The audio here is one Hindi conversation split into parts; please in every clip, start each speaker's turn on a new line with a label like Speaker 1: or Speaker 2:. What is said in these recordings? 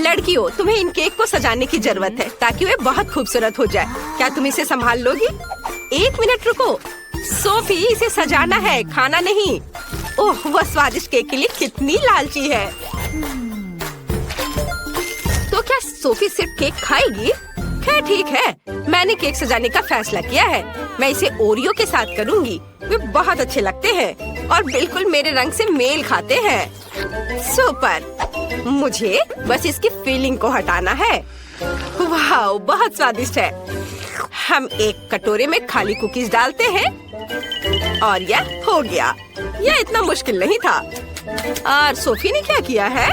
Speaker 1: लड़कियों, तुम्हें इन केक को सजाने की जरूरत है ताकि वे बहुत खूबसूरत हो जाए। क्या तुम इसे संभाल लोगी? 1 मिनट रुको। सोफी, इसे सजाना है, खाना नहीं। ओह, वह स्वादिष्ट केक के लिए कितनी लालची है। तो क्या सोफी सिर्फ केक खाएगी? खैर ठीक है, मैंने केक सजाने का फैसला किया है। मैं इसे ओरियो के साथ करूंगी। वे बहुत अच्छे लगते हैं और बिल्कुल मेरे रंग से मेल खाते हैं। सुपर! मुझे बस इसकी फीलिंग को हटाना है। वाह, बहुत स्वादिष्ट है। हम एक कटोरे में खाली कुकीज डालते हैं और यह हो गया। यह इतना मुश्किल नहीं था। और सोफी ने क्या किया है?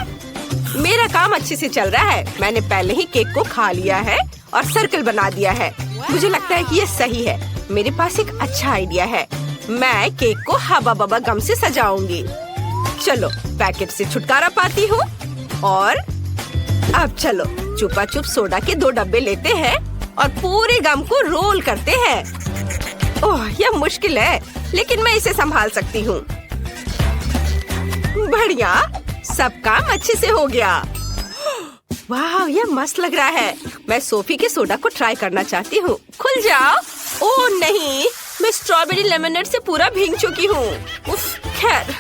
Speaker 1: मेरा काम अच्छे से चल रहा है। मैंने पहले ही केक को खा लिया है और सर्कल बना दिया है। मुझे लगता है कि ये सही है। मेरे पास एक अच्छा आइडिया है। मैं केक को हवा बबा गम से सजाऊंगी। चलो, पैकेट से छुटकारा पाती हूँ। और अब चलो, चुपा चुप सोडा के 2 डब्बे लेते हैं और पूरे गम को रोल करते हैं। ओह, यह मुश्किल है, लेकिन मैं इसे संभाल सकती हूँ। बढ़िया, सब काम अच्छे से हो गया। वाह, यह मस्त लग रहा है। मैं सोफी के सोडा को ट्राई करना चाहती हूँ। खुल जाओ। ओह नहीं, मैं स्ट्रॉबेरी लेमनेड से पूरा भीग चुकी हूँ। उफ, खैर,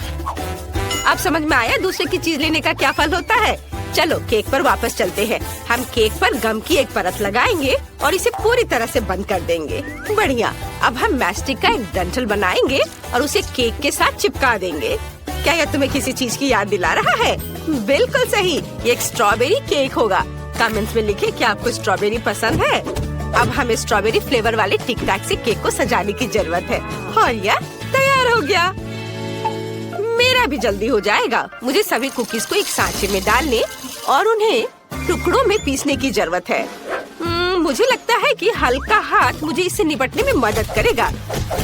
Speaker 1: अब समझ में आया दूसरे की चीज लेने का क्या फल होता है। चलो, केक पर वापस चलते हैं। हम केक पर गम की एक परत लगाएंगे और इसे पूरी तरह से बंद कर देंगे। बढ़िया। अब हम मैस्टिक का एक डंठल बनाएंगे और उसे केक के साथ चिपका देंगे। क्या यह तुम्हें किसी चीज की याद दिला रहा है? बिल्कुल सही, ये एक स्ट्रॉबेरी केक होगा। कमेंट्स में लिखें कि आपको स्ट्रॉबेरी पसंद है। अब हमें स्ट्रॉबेरी फ्लेवर वाले टिक टैक से केक को सजाने की जरूरत है। और यह तैयार हो गया। मेरा भी जल्दी हो जाएगा। मुझे सभी कुकीज को एक सांचे में डालने और उन्हें टुकड़ों में पीसने की जरूरत है। मुझे लगता है कि हल्का हाथ मुझे इससे निपटने में मदद करेगा।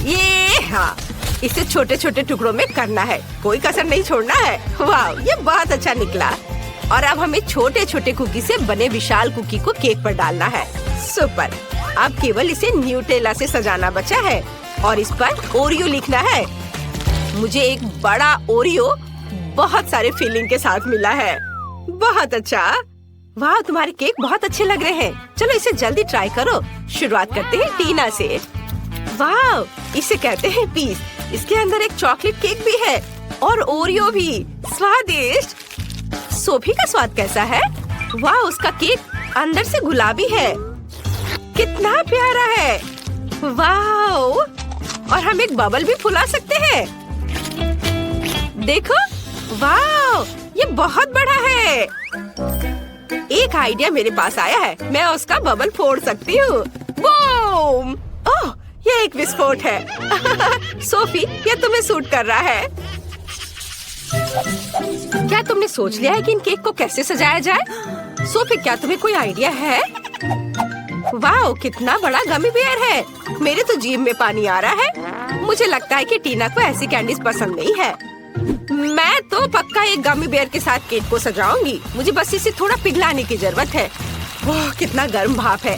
Speaker 1: ये हाँ, इसे छोटे छोटे टुकड़ों में करना है, कोई कसर नहीं छोड़ना है। वाह, ये बहुत अच्छा निकला। और अब हमें छोटे छोटे कुकी से बने विशाल कुकी को केक पर डालना है। सुपर! अब केवल इसे न्यूटेला से सजाना बचा है और इस पर ओरियो लिखना है। मुझे एक बड़ा ओरियो बहुत सारे फिलिंग के साथ मिला है। बहुत अच्छा। वाह, तुम्हारे केक बहुत अच्छे लग रहे हैं। चलो, इसे जल्दी ट्राई करो। शुरुआत करते हैं टीना से। वाह, इसे कहते हैं पीस। इसके अंदर एक चॉकलेट केक भी है और ओरियो भी। स्वादिष्ट। सोफी का स्वाद कैसा है? वाह, उसका केक अंदर से गुलाबी है। कितना प्यारा है। वाह, और हम एक बबल भी फुला सकते हैं। देखो, वाह, ये बहुत बड़ा है। एक आइडिया मेरे पास आया है। मैं उसका बबल फोड़ सकती हूँ। बूम! ओह, ये एक विस्फोट है। सोफी, ये तुम्हें सूट कर रहा है। क्या तुमने सोच लिया है कि इन केक को कैसे सजाया जाए? सोफी, क्या तुम्हें कोई आइडिया है? वाह, कितना बड़ा गमी बेयर है। मेरे तो जीभ में पानी आ रहा है। मुझे लगता है कि टीना को ऐसी कैंडीज पसंद नहीं है। मैं तो पक्का एक गमी बेयर के साथ केक को सजाऊंगी। मुझे बस इसे थोड़ा पिघलाने की जरूरत है। वाह, कितना गर्म भाप है।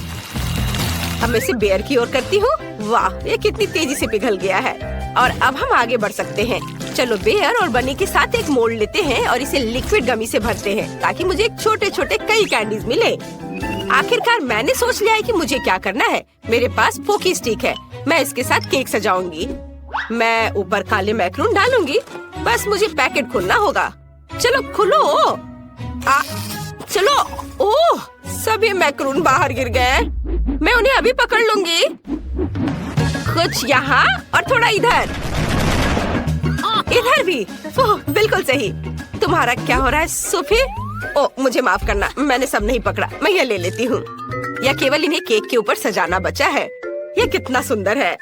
Speaker 1: अब मैं इसे बेयर की ओर करती हूँ। वाह, ये कितनी तेजी से पिघल गया है। और अब हम आगे बढ़ सकते हैं। चलो, बेयर और बनी के साथ एक मोल्ड लेते हैं और इसे लिक्विड गमी से भरते हैं ताकि मुझे छोटे छोटे कई कैंडीज मिले। आखिरकार मैंने सोच लिया है कि मुझे क्या करना है। मेरे पास पोकी स्टिक है। मैं इसके साथ केक सजाऊंगी। मैं ऊपर काले मैक्रून डालूंगी। बस मुझे पैकेट खोलना होगा। चलो, खुलो। चलो। ओह, सभी मैक्रून बाहर गिर गए। मैं उन्हें अभी पकड़ लूंगी। कुछ यहाँ और थोड़ा इधर। इधर भी। ओह, बिल्कुल सही। तुम्हारा क्या हो रहा है सोफी? ओह, मुझे माफ करना, मैंने सब नहीं पकड़ा। मैं ये ले लेती हूँ। या केवल इन्हें केक के ऊपर सजाना बचा है। यह कितना सुंदर है।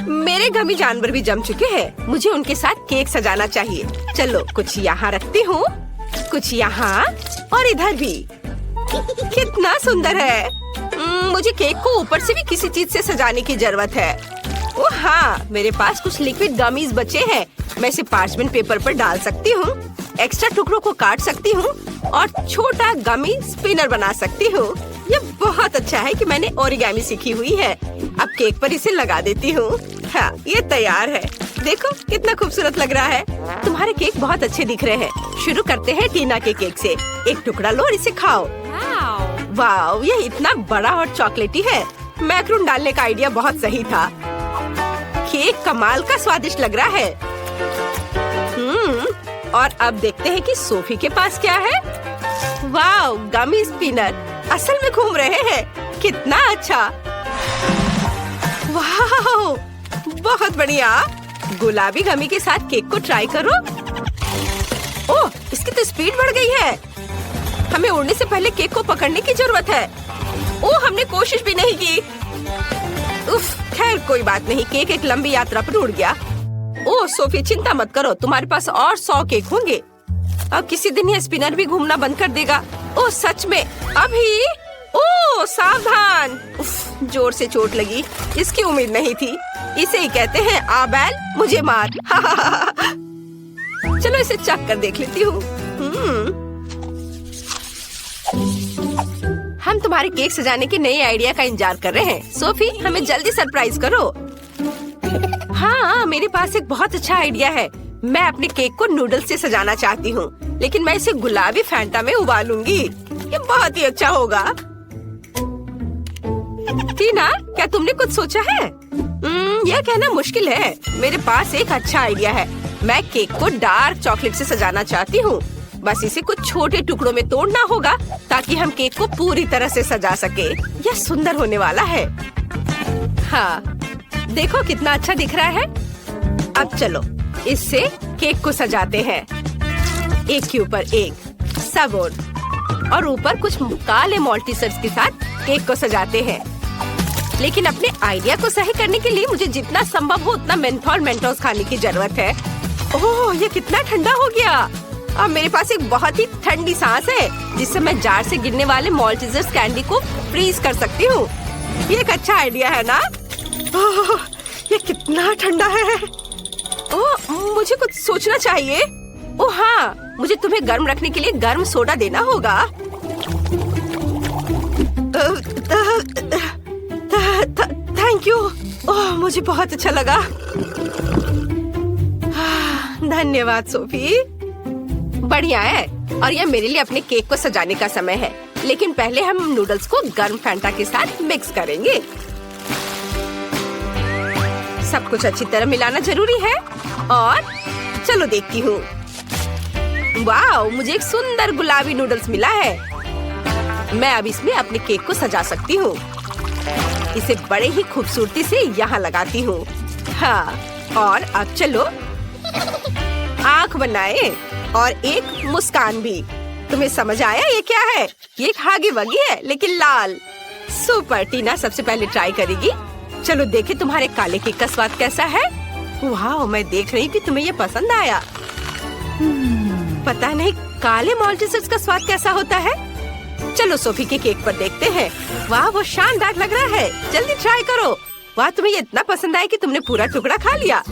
Speaker 1: मेरे गमी जानवर भी जम चुके हैं। मुझे उनके साथ केक सजाना चाहिए। चलो, कुछ यहाँ रखती हूँ, कुछ यहाँ और इधर भी। कितना सुंदर है। मुझे केक को ऊपर से भी किसी चीज से सजाने की जरूरत है। ओह हाँ, मेरे पास कुछ लिक्विड गमीज बचे हैं। मैं इसे पार्चमेंट पेपर पर डाल सकती हूँ, एक्स्ट्रा टुकड़ों को काट सकती हूँ और छोटा गमी स्पिनर बना सकती हूँ। ये बहुत अच्छा है कि मैंने ओरिगामी सीखी हुई है। अब केक पर इसे लगा देती हूँ। हाँ, ये तैयार है। देखो कितना खूबसूरत लग रहा है। तुम्हारे केक बहुत अच्छे दिख रहे हैं। शुरू करते हैं टीना के केक से। एक टुकड़ा लो और इसे खाओ। वाह, ये इतना बड़ा और चॉकलेटी है। मैक्रून डालने का आइडिया बहुत सही था। केक कमाल का स्वादिष्ट लग रहा है। और अब देखते हैं कि सोफी के पास क्या है। वाह, गमी स्पिनर असल में घूम रहे हैं। कितना अच्छा। वाह, बहुत बढ़िया। गुलाबी गमी के साथ केक को ट्राई करो। ओह, इसकी तो स्पीड बढ़ गई है। हमें उड़ने से पहले केक को पकड़ने की जरूरत है। ओह, हमने कोशिश भी नहीं की। उफ, खैर कोई बात नहीं। केक एक लंबी यात्रा पर उड़ गया। ओह सोफी, चिंता मत करो, तुम्हारे पास और 100 केक होंगे। अब किसी दिन ये स्पिनर भी घूमना बंद कर देगा। ओह सच में? अभी? ओह सावधान। उफ, जोर से चोट लगी। इसकी उम्मीद नहीं थी। इसे ही कहते हैं आ बैल मुझे मार। चलो इसे चख कर देख लेती हूँ। हम तुम्हारे केक सजाने के नए आइडिया का इंतजार कर रहे हैं। सोफी, हमें जल्दी सरप्राइज करो। हाँ, मेरे पास एक बहुत अच्छा आइडिया है। मैं अपने केक को नूडल्स से सजाना चाहती हूँ, लेकिन मैं इसे गुलाबी फैंटा में उबालूंगी। ये बहुत ही अच्छा होगा। टीना, क्या तुमने कुछ सोचा है? यह कहना मुश्किल है। मेरे पास एक अच्छा आइडिया है। मैं केक को डार्क चॉकलेट से सजाना चाहती हूँ। बस इसे कुछ छोटे टुकड़ों में तोड़ना होगा ताकि हम केक को पूरी तरह से सजा सके। यह सुंदर होने वाला है। हाँ, देखो कितना अच्छा दिख रहा है। अब चलो इससे केक को सजाते हैं। एक के ऊपर एक, सब और ऊपर कुछ काले मल्टीसर्स के साथ केक को सजाते हैं। लेकिन अपने आइडिया को सही करने के लिए मुझे जितना संभव हो उतना मेंथोल मेंटोस खाने की जरूरत है। ओह, ये कितना ठंडा हो गया। अब मेरे पास एक बहुत ही ठंडी सांस है जिससे मैं जार से गिरने वाले मल्टीसर्स कैंडी को फ्रीज कर सकती हूँ। ये एक अच्छा आइडिया है ना? ओह, ये कितना ठंडा है। ओह, मुझे कुछ सोचना चाहिए। ओह हाँ, मुझे तुम्हें गर्म रखने के लिए गर्म सोडा देना होगा। Thank you. ओह, मुझे बहुत अच्छा लगा। धन्यवाद सोफी। बढ़िया है। और यह मेरे लिए अपने केक को सजाने का समय है। लेकिन पहले हम नूडल्स को गर्म फैंटा के साथ मिक्स करेंगे। सब कुछ अच्छी तरह मिलाना जरूरी है। और चलो देखती हूँ। वाह, मुझे एक सुंदर गुलाबी नूडल्स मिला है। मैं अब इसमें अपने केक को सजा सकती हूँ। इसे बड़े ही खूबसूरती से यहाँ लगाती हूँ। हाँ, और अब चलो आँख बनाए और एक मुस्कान भी। तुम्हें समझ आया ये क्या है? ये एक हागी वगी है लेकिन लाल। सुपर। टीना सबसे पहले ट्राई करेगी। चलो देखे तुम्हारे काले केक का स्वाद कैसा है। वाह, मैं देख रही कि तुम्हें ये पसंद आया। पता नहीं काले मल्टीसर्स का स्वाद कैसा होता है। चलो सोफी के केक पर देखते हैं। वाह, वो शानदार लग रहा है। जल्दी ट्राई करो। वाह, तुम्हें ये इतना पसंद आया कि तुमने पूरा टुकड़ा खा लिया।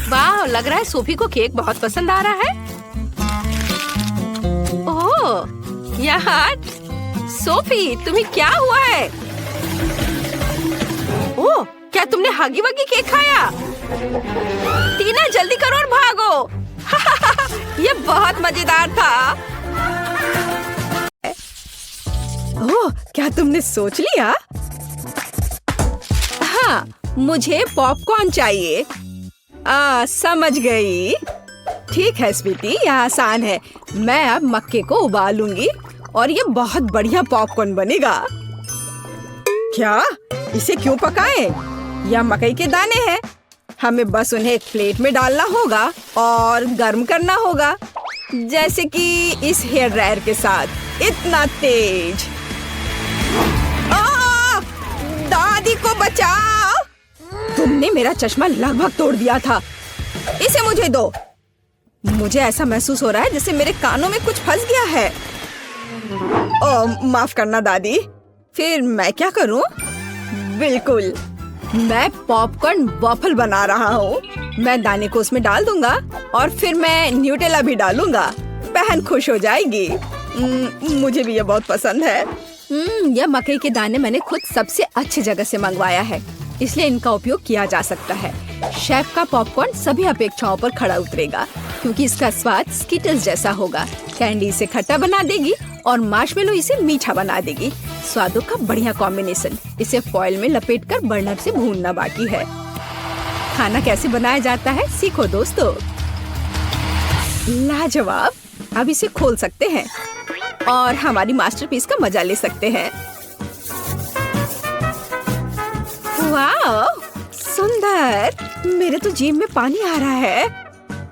Speaker 1: वाह, लग रहा है सोफी को केक बहुत पसंद आ रहा है। ओह यार, सोफी तुम्हें क्या हुआ है? ओह, क्या तुमने हागी वगी केक खाया? टीना जल्दी करो और भागो। ये बहुत मजेदार था। ओह, क्या तुमने सोच लिया? हाँ, मुझे पॉपकॉर्न चाहिए। समझ गई। ठीक है स्वीटी, यह आसान है। मैं अब मक्के को उबालूंगी और ये बहुत बढ़िया पॉपकॉर्न बनेगा। क्या? इसे क्यों पकाएं? यह मकई के दाने हैं। हमें बस उन्हें एक प्लेट में डालना होगा और गर्म करना होगा, जैसे कि इस हेयर ड्रायर के साथ। इतना तेज। दादी को बचाओ। तुमने मेरा चश्मा लगभग तोड़ दिया था। इसे मुझे दो। मुझे ऐसा महसूस हो रहा है जैसे मेरे कानों में कुछ फंस गया है। ओह, माफ करना दादी। फिर मैं क्या करूं? बिल्कुल, मैं पॉपकॉर्न वॉफल बना रहा हूँ। मैं दाने को उसमें डाल दूंगा और फिर मैं न्यूटेला भी डालूंगा। बहन खुश हो जाएगी। मुझे भी ये बहुत पसंद है। यह मकई के दाने मैंने खुद सबसे अच्छी जगह से मंगवाया है। इसलिए इनका उपयोग किया जा सकता है। शेफ का पॉपकॉर्न सभी अपेक्षाओं पर खड़ा उतरेगा क्योंकि इसका स्वाद स्किटल्स जैसा होगा। कैंडी इसे खट्टा बना देगी और मार्शमेलो इसे मीठा बना देगी। स्वादों का बढ़िया कॉम्बिनेशन। इसे फॉइल में लपेटकर बर्नर से भूनना बाकी है। खाना कैसे बनाया जाता है सीखो दोस्तों। लाजवाब। अब इसे खोल सकते हैं और हमारी मास्टरपीस का मजा ले सकते हैं। वाह, सुंदर। मेरे तो जीभ में पानी आ रहा है।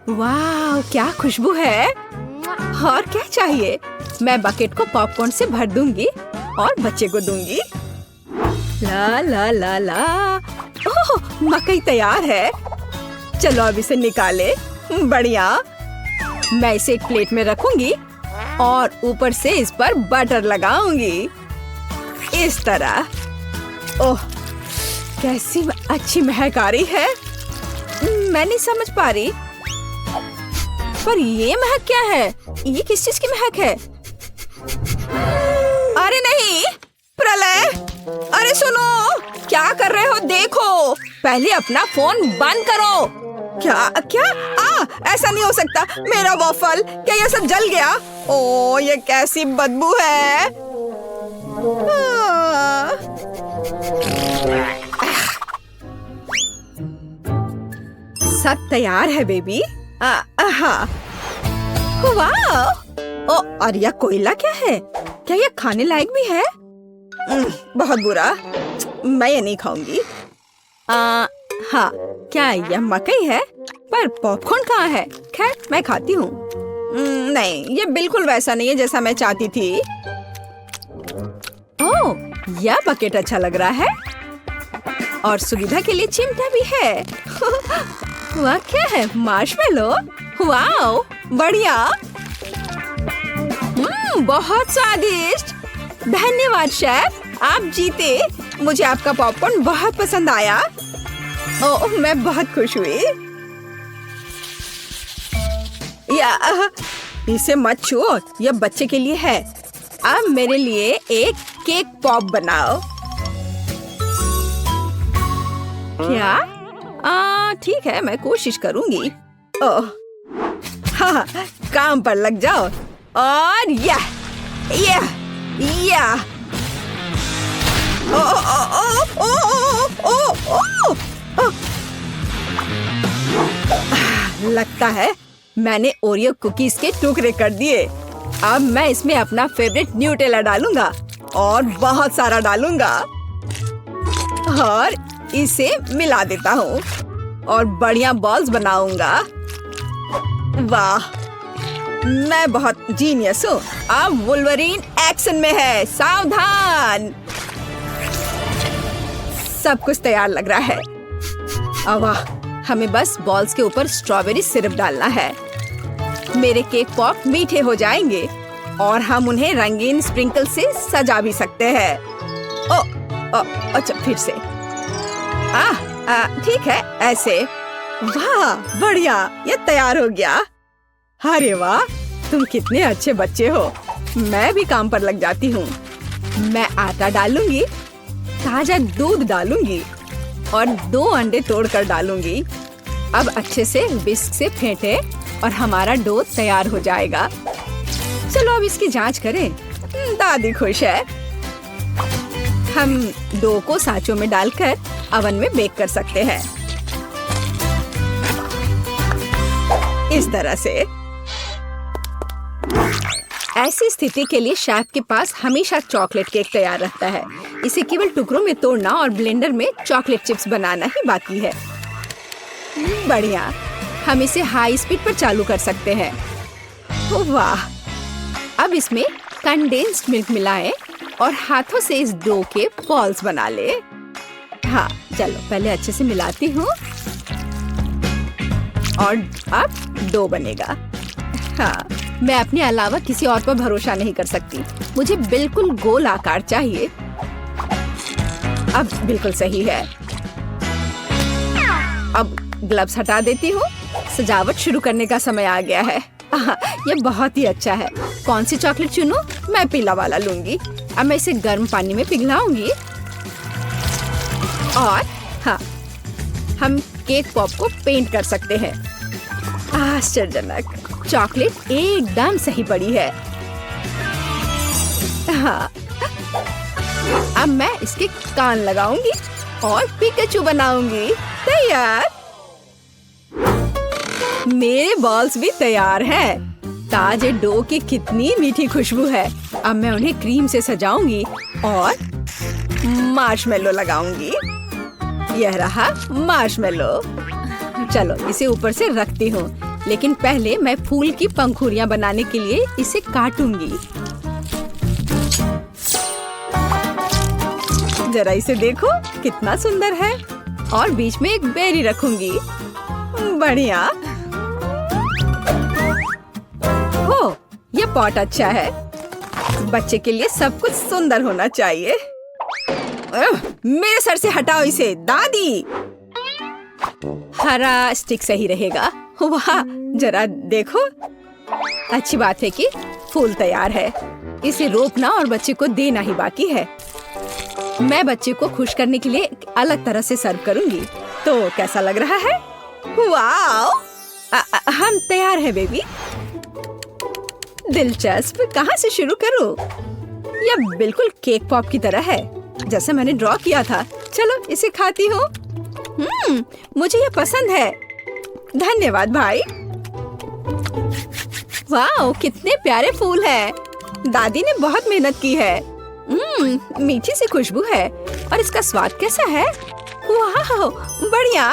Speaker 1: वाह, क्या खुशबू है। और क्या चाहिए। मैं बकेट को पॉपकॉर्न से भर दूंगी और बच्चे को दूंगी। ला ला ला ला। ओह, मकई तैयार है। चलो अब इसे निकाले। बढ़िया। मैं इसे एक प्लेट में रखूंगी और ऊपर से इस पर बटर लगाऊंगी इस तरह। ओह, कैसी अच्छी महक आ रही है। मैं नहीं समझ पा रही, पर ये महक क्या है। ये किस चीज की महक है। अरे नहीं, प्रलय। अरे सुनो, क्या कर रहे हो देखो। पहले अपना फोन बंद करो। क्या क्या ऐसा नहीं हो सकता। मेरा वॉफल, क्या ये सब जल गया। ओ, ये कैसी बदबू है। सब तैयार है बेबी। वाह। ओ, और यह कोयला क्या है। क्या यह खाने लायक भी है। बहुत बुरा। मैं ये नहीं खाऊंगी। हाँ, क्या यह मकई है। पर पॉपकॉर्न कहाँ है। खैर, मैं खाती हूँ। नहीं, ये बिल्कुल वैसा नहीं है जैसा मैं चाहती थी। ओह, यह बकेट अच्छा लग रहा है और सुविधा के लिए चिमटा भी है। वह क्या है। मार्शमेलो। वाओ, बढ़िया। बहुत स्वादिष्ट। धन्यवाद शेफ, आप जीते। मुझे आपका पॉपकॉर्न बहुत पसंद आया। ओह, मैं बहुत खुश हुई। इसे मत छुओ, यह बच्चे के लिए है। अब मेरे लिए एक केक पॉप बनाओ। क्या। ठीक है, मैं कोशिश करूंगी। ओह, हाँ, काम पर लग जाओ। और या ओ ओ ओ ओ ओ ओ। लगता है मैंने ओरियो कुकीज के टुकड़े कर दिए। अब मैं इसमें अपना फेवरेट न्यूटेला डालूंगा और बहुत सारा डालूंगा और इसे मिला देता हूँ और बढ़िया बॉल्स बनाऊंगा। वाह, मैं बहुत जीनियस हूँ। अब वुल्वरीन एक्शन में है। सावधान। सब कुछ तैयार लग रहा है। वाह, हमें बस बॉल्स के ऊपर स्ट्रॉबेरी सिरप डालना है। मेरे केक पॉप मीठे हो जाएंगे और हम उन्हें रंगीन स्प्रिंकल से सजा भी सकते हैं। अच्छा, फिर से। ठीक है, ऐसे। वाह, बढ़िया, ये तैयार हो गया। अरे वाह, तुम कितने अच्छे बच्चे हो। मैं भी काम पर लग जाती हूँ। मैं आटा डालूंगी, ताजा दूध डालूंगी और 2 अंडे तोड़कर डालूंगी। अब अच्छे से विस्क से फेंटे और हमारा डो तैयार हो जाएगा। चलो अब इसकी जांच करें। दादी खुश है। हम डो को सांचों में डालकर अवन में बेक कर सकते हैं इस तरह से। ऐसी स्थिति के लिए शेफ के पास हमेशा चॉकलेट केक तैयार रहता है। इसे केवल टुकड़ों में तोड़ना और ब्लेंडर में चॉकलेट चिप्स बनाना ही बाकी है। बढ़िया, हम इसे हाई स्पीड पर चालू कर सकते हैं। वाह, अब इसमें कंडेंस्ड मिल्क मिलाएं और हाथों से इस डो के बॉल्स बना ले। हाँ, चलो पहले अच्छे से मिलाती हूँ और अब डो बनेगा। हाँ, मैं अपने अलावा किसी और पर भरोसा नहीं कर सकती। मुझे बिल्कुल गोल आकार चाहिए। अब बिल्कुल सही है। अब ग्लव्स हटा देती हूँ। सजावट शुरू करने का समय आ गया है। ये बहुत ही अच्छा है। कौन सी चॉकलेट चुनूं? मैं पीला वाला लूंगी। अब मैं इसे गर्म पानी में पिघलाऊंगी और हाँ, हम केक पॉप को पेंट कर सकते हैं। आश्चर्यजनक, चॉकलेट एकदम सही पड़ी है। हाँ, अब मैं इसके कान लगाऊंगी और पिकाचू बनाऊंगी। तैयार। मेरे बॉल्स भी तैयार हैं। ताजे डो की कितनी मीठी खुशबू है। अब मैं उन्हें क्रीम से सजाऊंगी और मार्शमेलो लगाऊंगी। यह रहा मार्शमेलो। चलो इसे ऊपर से रखती हूँ, लेकिन पहले मैं फूल की पंखुड़ियाँ बनाने के लिए इसे काटूंगी। जरा इसे देखो, कितना सुंदर है। और बीच में एक बेरी रखूंगी। बढ़िया। हो, यह पॉट अच्छा है। बच्चे के लिए सब कुछ सुंदर होना चाहिए। मेरे सर से हटाओ इसे, दादी। हरा स्टिक सही रहेगा। वाह, जरा देखो। अच्छी बात है कि फूल तैयार है। इसे रोपना और बच्चे को देना ही बाकी है। मैं बच्चे को खुश करने के लिए एक अलग तरह से सर्व करूंगी। तो कैसा लग रहा है? वाओ! हम तैयार हैं बेबी। दिलचस्प, कहाँ से शुरू करूं? यह बिल्कुल केक पॉप की तरह है, जैसे मैंने ड्रॉ किया था। चलो इसे खाती हूँ। मुझे यह पसंद है। धन्यवाद भाई। वाओ, कितने प्यारे फूल हैं। दादी ने बहुत मेहनत की है। मीठी सी खुशबू है। और इसका स्वाद कैसा है? वाह, बढ़िया।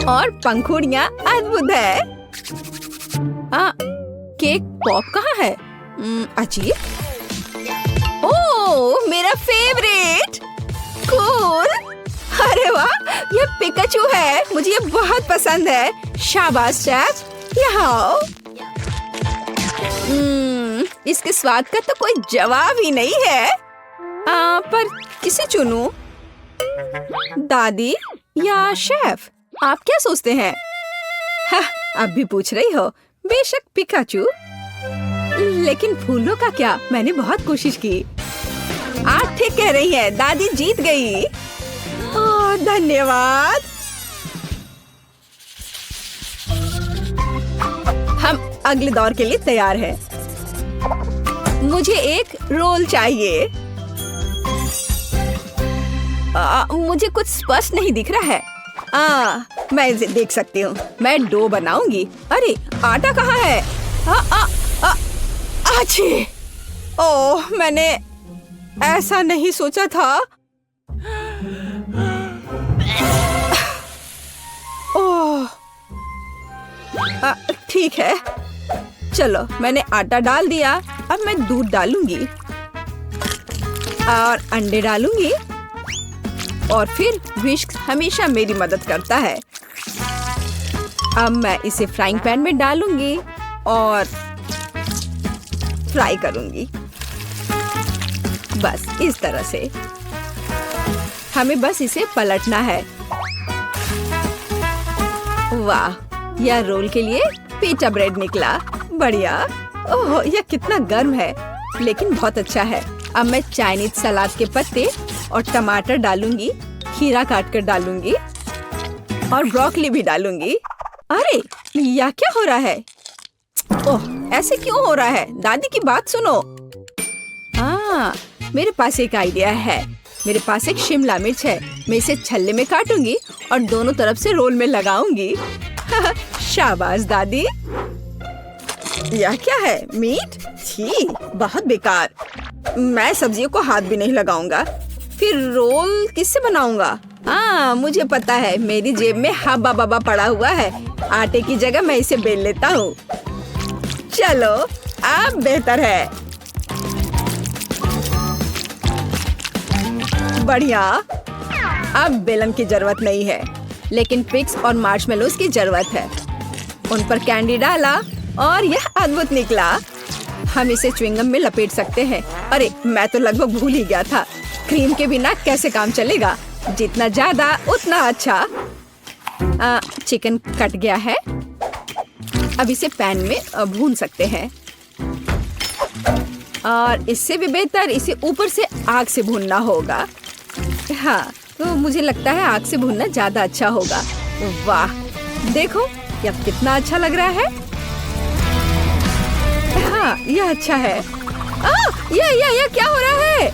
Speaker 1: और पंखुड़ियाँ अद्भुत है। केक पॉप कहाँ है? अजीब। ओह, मेरा फेवरेट। कूल। अरे वाह, यह पिकाचू है। मुझे ये बहुत पसंद है। शाबाश शेफ, यहाँ आओ। इसके स्वाद का तो कोई जवाब ही नहीं है। पर किसे चुनूं? दादी या शेफ? आप क्या सोचते हैं? अब भी पूछ रही हो? बेशक पिकाचू। लेकिन फूलों का क्या? मैंने बहुत कोशिश की। आप ठीक कह रही हैं, दादी जीत गई। धन्यवाद। हम अगले दौर के लिए तैयार हैं। मुझे एक रोल चाहिए। मुझे कुछ स्पष्ट नहीं दिख रहा है। मैं इसे देख सकती हूँ। मैं डो बनाऊंगी। अरे आटा कहाँ है? अच्छी। ओह, मैंने ऐसा नहीं सोचा था। ओह, ठीक है। चलो, मैंने आटा डाल दिया। अब मैं दूध डालूंगी और अंडे डालूंगी। और फिर विस्क हमेशा मेरी मदद करता है। अब मैं इसे फ्राइंग पैन में डालूंगी और फ्राई करूंगी। बस इस तरह से। हमें बस इसे पलटना है। वाह, यह रोल के लिए पिटा ब्रेड निकला। बढ़िया। ओह, यह कितना गर्म है, लेकिन बहुत अच्छा है। अब मैं चाइनीज सलाद के पत्ते और टमाटर डालूंगी। खीरा काट कर डालूंगी और ब्रोकली भी डालूंगी। अरे, यह क्या हो रहा है? ओह, ऐसे क्यों हो रहा है? दादी की बात सुनो। मेरे पास एक आइडिया है। मेरे पास एक शिमला मिर्च है। मैं इसे छल्ले में काटूंगी और दोनों तरफ से रोल में लगाऊंगी। शाबाश दादी। यह क्या है? मीट? छी, बहुत बेकार। मैं सब्जियों को हाथ भी नहीं लगाऊंगा। फिर रोल किससे बनाऊंगा? मुझे पता है। मेरी जेब में हब्बा बब्बा पड़ा हुआ है। आटे की जगह मैं इसे बेल लेता हूँ। चलो, अब बेहतर है। बढ़िया। अब बेलन की जरूरत नहीं है, लेकिन पिक्स और मार्शमेलोज की जरूरत है। उन पर कैंडी डाला और यह अद्भुत निकला। हम इसे च्युइंगम में लपेट सकते हैं। अरे, मैं तो लगभग भूल ही गया था। क्रीम के बिना कैसे काम चलेगा? जितना ज्यादा उतना अच्छा। चिकन कट गया है। अब इसे पैन में भून सकते हैं। और इससे भी बेहतर इसे ऊपर से आग से भूनना होगा। हाँ, तो मुझे लगता है आग से भूनना ज्यादा अच्छा होगा। वाह, देखो ये अब कितना अच्छा लग रहा है। हाँ, यह अच्छा है। ये क्या हो रहा है?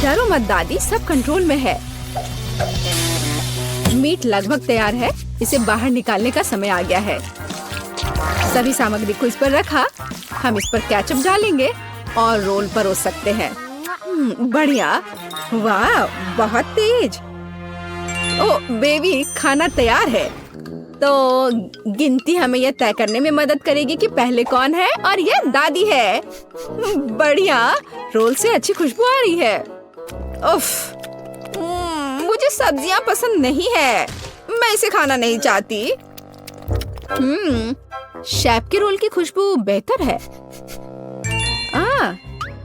Speaker 1: डरो मत दादी, सब कंट्रोल में है। मीट लगभग तैयार है। इसे बाहर निकालने का समय आ गया है। सभी सामग्री को इस पर रखा। हम इस पर केचप डालेंगे और रोल परोस सकते हैं। बढ़िया। वाह, बहुत तेज। ओ बेबी, खाना तैयार है। तो गिनती हमें यह तय करने में मदद करेगी कि पहले कौन है, और ये दादी है। बढ़िया, रोल से अच्छी खुशबू आ रही है। उफ, मुझे सब्जियां पसंद नहीं है। मैं इसे खाना नहीं चाहती। शेफ के रोल की खुशबू बेहतर है।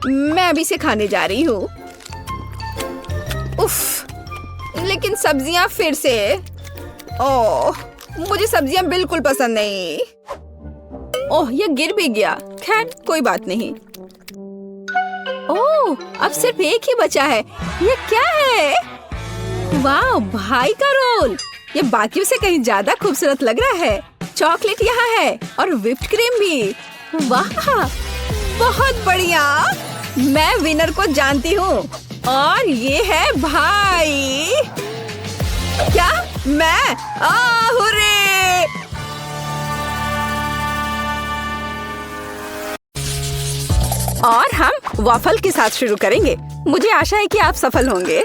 Speaker 1: मैं अभी इसे खाने जा रही हूँ। उफ, लेकिन सब्जियां फिर से। ओह, मुझे सब्जियां बिल्कुल पसंद नहीं। ओह, ये गिर भी गया। खैर, कोई बात नहीं। ओह, अब सिर्फ एक ही बचा है। ये क्या है? वाह, भाई का रोल। ये बाकियों से कहीं ज्यादा खूबसूरत लग रहा है। चॉकलेट यहाँ है और व्हिप्ड क्रीम भी। वाह, बहुत बढ़िया। मैं विनर को जानती हूँ और ये है भाई। क्या? मैं? हुर्रे! और हम वॉफल के साथ शुरू करेंगे। मुझे आशा है कि आप सफल होंगे।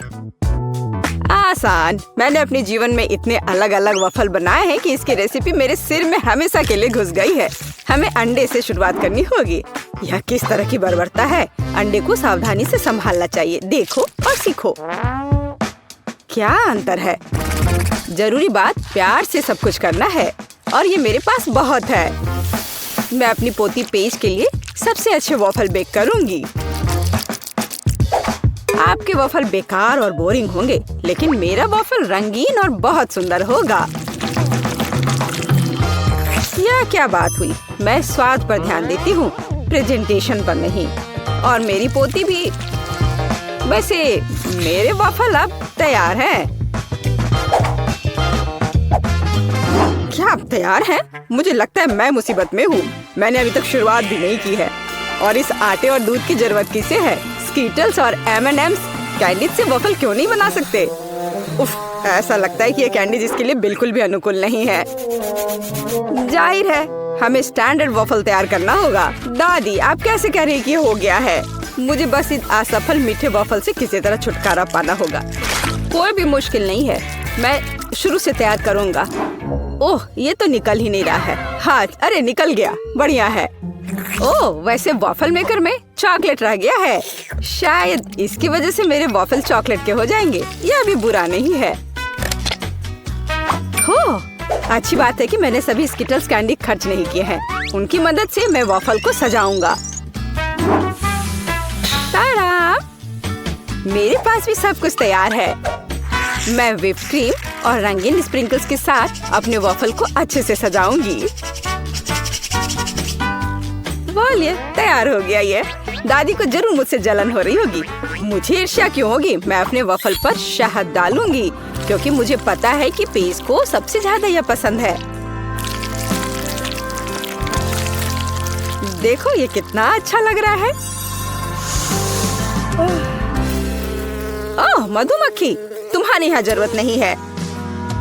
Speaker 1: आसान। मैंने अपने जीवन में इतने अलग अलग वॉफल बनाए हैं कि इसकी रेसिपी मेरे सिर में हमेशा के लिए घुस गई है। हमें अंडे से शुरुआत करनी होगी। यह किस तरह की बर्बरता है। अंडे को सावधानी से संभालना चाहिए। देखो और सीखो। क्या अंतर है। जरूरी बात प्यार से सब कुछ करना है, और ये मेरे पास बहुत है। मैं अपनी पोती पेज के लिए सबसे अच्छे वॉफल बेक करूंगी। आपके वॉफल बेकार और बोरिंग होंगे, लेकिन मेरा वॉफल रंगीन और बहुत सुंदर होगा। यह क्या बात हुई? मैं स्वाद पर ध्यान देती हूँ, प्रेजेंटेशन पर नहीं। और मेरी पोती भी। वैसे मेरे वॉफल अब तैयार हैं। क्या आप तैयार हैं? मुझे लगता है मैं मुसीबत में हूँ। मैंने अभी तक शुरुआत भी नहीं की है। और इस आटे और दूध की जरूरत किसे है? स्कीटल्स और M&M's कैंडी से वॉफल क्यों नहीं बना सकते? उफ, ऐसा लगता है कि ये कैंडी जिसके लिए बिल्कुल भी अनुकूल नहीं है। जाहिर है हमें स्टैंडर्ड वॉफल तैयार करना होगा। दादी, आप कैसे कह रही हैं कि ये हो गया है? मुझे बस इस असफल मीठे वॉफल से किसी तरह छुटकारा पाना होगा। कोई भी मुश्किल नहीं है। मैं शुरू से तैयार करूँगा। ओह, ये तो निकल ही नहीं रहा है। हाँ, अरे निकल गया। बढ़िया है। ओह, वैसे वॉफल मेकर में चॉकलेट रह गया है। शायद इसकी वजह से मेरे वॉफल चॉकलेट के हो जाएंगे। यह भी बुरा नहीं है। हो, अच्छी बात है कि मैंने सभी स्किटल्स कैंडी खर्च नहीं किए हैं। उनकी मदद से मैं वॉफल को सजाऊंगा। तारा! मेरे पास भी सब कुछ तैयार है। मैं व्हिप्ड क्रीम और रंगीन स्प्रिंकल्स के साथ अपने वॉफल को अच्छे से सजाऊंगी। बोलिए, तैयार हो गया ये। दादी को जरूर मुझसे जलन हो रही होगी। मुझे ईर्ष्या क्यों होगी? मैं अपने वॉफल पर शहद डालूंगी, क्योंकि मुझे पता है कि पेज को सबसे ज्यादा यह पसंद है। देखो ये कितना अच्छा लग रहा है। ओह, मधुमक्खी, तुम्हारी यहाँ जरूरत नहीं है।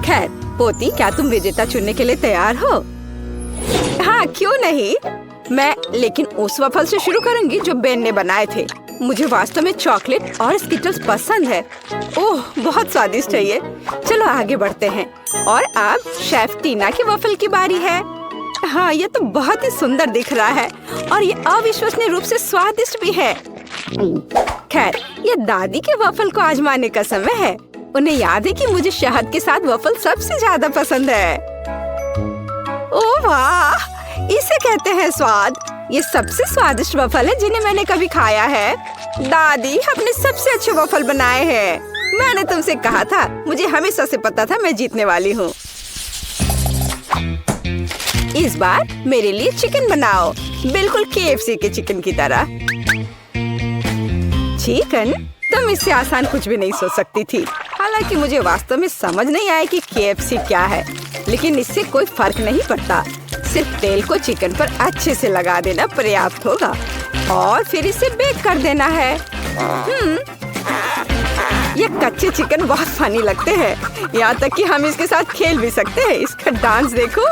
Speaker 1: खैर पोती, क्या तुम विजेता चुनने के लिए तैयार हो? हाँ, क्यों नहीं। मैं लेकिन उस वॉफल से शुरू करूंगी जो बेन ने बनाए थे। मुझे वास्तव में चॉकलेट और स्किटल्स पसंद है। ओह, बहुत स्वादिष्ट है ये। चलो आगे बढ़ते हैं। और अब शेफ टीना की वॉफल की बारी है। हाँ, ये तो बहुत ही सुंदर दिख रहा है और ये अविश्वसनीय रूप से स्वादिष्ट भी है। खैर, ये दादी के वॉफल को आजमाने का समय है। उन्हें याद है कि मुझे शहद के साथ वॉफल सबसे ज्यादा पसंद है। ओह वाह, इसे कहते हैं स्वाद। ये सबसे स्वादिष्ट वॉफल है जिन्हें मैंने कभी खाया है। दादी अपने सबसे अच्छे वॉफल बनाए हैं। मैंने तुमसे कहा था, मुझे हमेशा से पता था मैं जीतने वाली हूँ। इस बार मेरे लिए चिकन बनाओ, बिल्कुल KFC के चिकन की तरह। चिकन? तुम इससे आसान कुछ भी नहीं सोच सकती थी। हालांकि मुझे वास्तव में समझ नहीं आया कि KFC क्या है, लेकिन इससे कोई फर्क नहीं पड़ता। सिर्फ तेल को चिकन पर अच्छे से लगा देना पर्याप्त होगा और फिर इसे बेक कर देना है। ये कच्चे चिकन बहुत फनी लगते हैं, यहाँ तक कि हम इसके साथ खेल भी सकते हैं। इसका डांस देखो।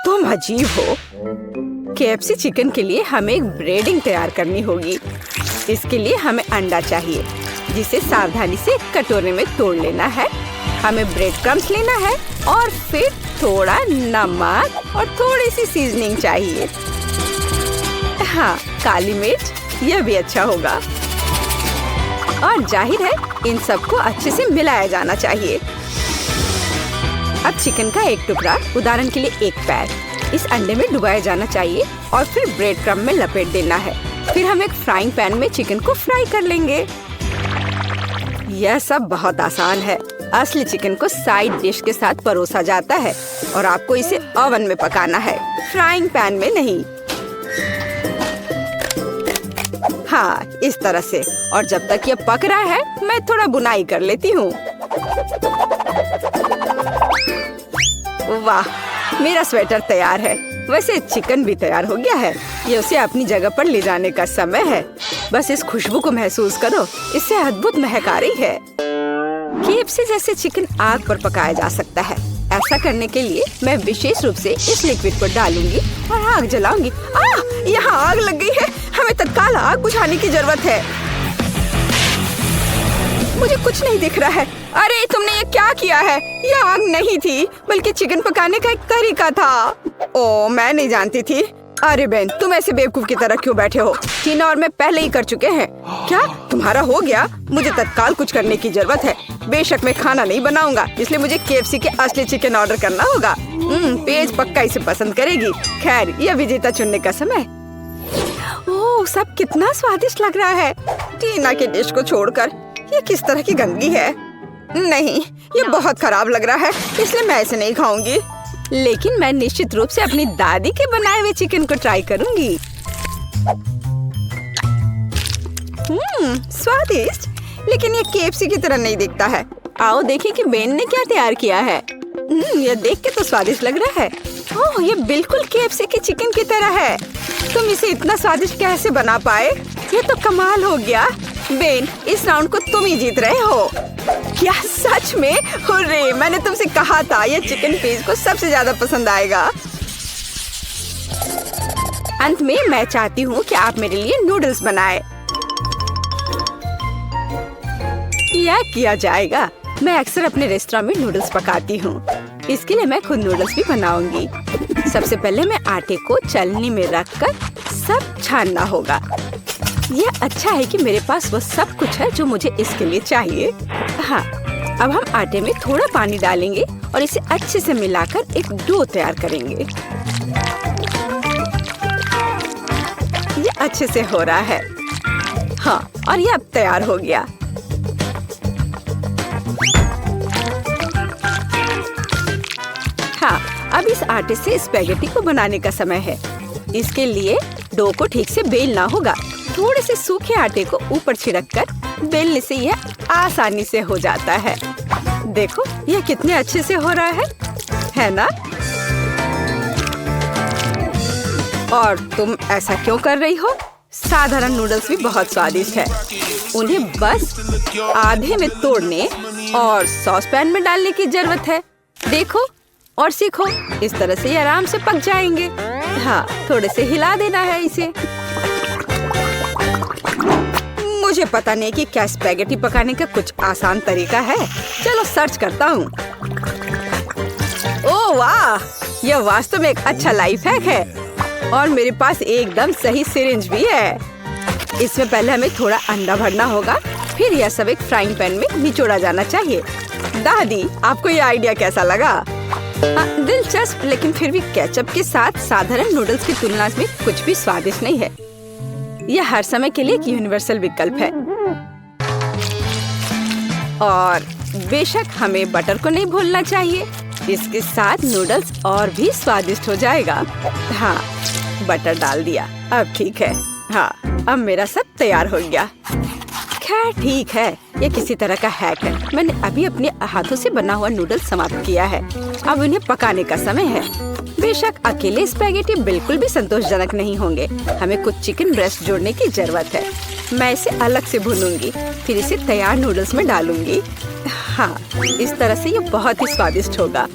Speaker 1: तुम अजीब हो। KFC चिकन के लिए हमें एक ब्रेडिंग तैयार करनी होगी। इसके लिए हमें अंडा चाहिए, जिसे सावधानी से कटोरे में तोड़ लेना है। हमें ब्रेड क्रम्स लेना है और फिर थोड़ा नमक और थोड़ी सी सीजनिंग चाहिए। हाँ, काली मिर्च, यह भी अच्छा होगा। और जाहिर है इन सबको अच्छे से मिलाया जाना चाहिए। अब चिकन का एक टुकड़ा, उदाहरण के लिए एक पैर, इस अंडे में डुबाया जाना चाहिए और फिर ब्रेड क्रम्ब में लपेट देना है। फिर हम एक फ्राइंग पैन में चिकन को फ्राई कर लेंगे। यह सब बहुत आसान है। असली चिकन को साइड डिश के साथ परोसा जाता है और आपको इसे ओवन में पकाना है, फ्राइंग पैन में नहीं। हाँ, इस तरह से। और जब तक ये पक रहा है, मैं थोड़ा बुनाई कर लेती हूँ। वाह, मेरा स्वेटर तैयार है। वैसे चिकन भी तैयार हो गया है। ये उसे अपनी जगह पर ले जाने का समय है। बस इस खुशबू को महसूस करो, इससे अद्भुत महक आ रही है। KFC जैसे चिकन आग पर पकाया जा सकता है। ऐसा करने के लिए मैं विशेष रूप से इस लिक्विड को डालूंगी और आग जलाऊंगी। यहाँ आग लग गई है। हमें तत्काल आग बुझाने की जरूरत है। मुझे कुछ नहीं दिख रहा है। अरे, तुमने ये क्या किया है? ये आग नहीं थी, बल्कि चिकन पकाने का एक तरीका था। ओ, मैं नहीं जानती थी। अरे बहन, तुम ऐसे बेवकूफ की तरह क्यों बैठे हो? टीना और मैं पहले ही कर चुके हैं। क्या तुम्हारा हो गया? मुझे तत्काल कुछ करने की जरूरत है। बेशक मैं खाना नहीं बनाऊंगा, इसलिए मुझे KFC के असली चिकन ऑर्डर करना होगा। पेज पक्का इसे पसंद करेगी। खैर, यह विजेता चुनने का समय। ओह, सब कितना स्वादिष्ट लग रहा है। टीना के डिश को छोड़कर ये किस तरह की गंदगी है? नहीं, ये बहुत खराब लग रहा है, इसलिए मैं इसे नहीं खाऊंगी। लेकिन मैं निश्चित रूप से अपनी दादी के बनाए हुए चिकन को ट्राई करूंगी। स्वादिष्ट, लेकिन ये KFC की तरह नहीं दिखता है। आओ देखें कि बेन ने क्या तैयार किया है। यह देख के तो स्वादिष्ट लग रहा है। ओह, ये बिल्कुल KFC के चिकन की तरह है। तुम इसे इतना स्वादिष्ट कैसे बना पाए? ये तो कमाल हो गया। बेन, इस राउंड को तुम ही जीत रहे हो। क्या सच में? हुर्रे, मैंने तुमसे कहा था यह चिकन पेज को सबसे ज्यादा पसंद आएगा। अंत में मैं चाहती हूँ कि आप मेरे लिए नूडल्स बनाए। यह किया जाएगा। मैं अक्सर अपने रेस्टोरेंट में नूडल्स पकाती हूँ। इसके लिए मैं खुद नूडल्स भी बनाऊंगी। सबसे पहले मैं आटे को चलनी में रखकर सब छानना होगा। यह अच्छा है कि मेरे पास वो सब कुछ है जो मुझे इसके लिए चाहिए। हाँ, अब हम आटे में थोड़ा पानी डालेंगे और इसे अच्छे से मिलाकर एक डो तैयार करेंगे। ये अच्छे से हो रहा है। हाँ, और ये अब तैयार हो गया। हाँ, अब इस आटे से स्पैगेटी को बनाने का समय है। इसके लिए डो को ठीक से बेलना होगा। थोड़े से सूखे आटे को ऊपर छिड़ककर बेलने से यह आसानी से हो जाता है। देखो, यह कितने अच्छे से हो रहा है ना? और तुम ऐसा क्यों कर रही हो? साधारण नूडल्स भी बहुत स्वादिष्ट है। उन्हें बस आधे में तोड़ने और सॉस पैन में डालने की जरूरत है। देखो और सीखो, इस तरह से ये आराम से पक जाएंगे। हाँ, थोड़े से हिला देना है इसे। मुझे पता नहीं कि क्या स्पैगेटी पकाने का कुछ आसान तरीका है। चलो सर्च करता हूँ। ओह वाह, यह वास्तव में एक अच्छा लाइफ हैक है। और मेरे पास एकदम सही सिरिंज भी है। इसमें पहले हमें थोड़ा अंडा भरना होगा, फिर यह सब एक फ्राइंग पैन में निचोड़ा जाना चाहिए। दादी, आपको यह आइडिया कैसा लगा? दिलचस्प, लेकिन फिर भी केचप के साथ साधारण नूडल्स की तुलना में कुछ भी स्वादिष्ट नहीं है। यह हर समय के लिए एक यूनिवर्सल विकल्प है। और बेशक हमें बटर को नहीं भूलना चाहिए। इसके साथ नूडल्स और भी स्वादिष्ट हो जाएगा। हाँ, बटर डाल दिया। अब ठीक है। हाँ, अब मेरा सब तैयार हो गया। खैर ठीक है, ये किसी तरह का हैक है। मैंने अभी अपने हाथों से बना हुआ नूडल्स समाप्त किया है। अब इन्हें पकाने का समय है। बेशक अकेले स्पैगेटी बिल्कुल भी संतोषजनक नहीं होंगे। हमें कुछ चिकन ब्रेस्ट जोड़ने की जरूरत है। मैं इसे अलग से भूनूंगी, फिर इसे तैयार नूडल्स में डालूंगी। हाँ, इस तरह से ये बहुत ही स्वादिष्ट होगा।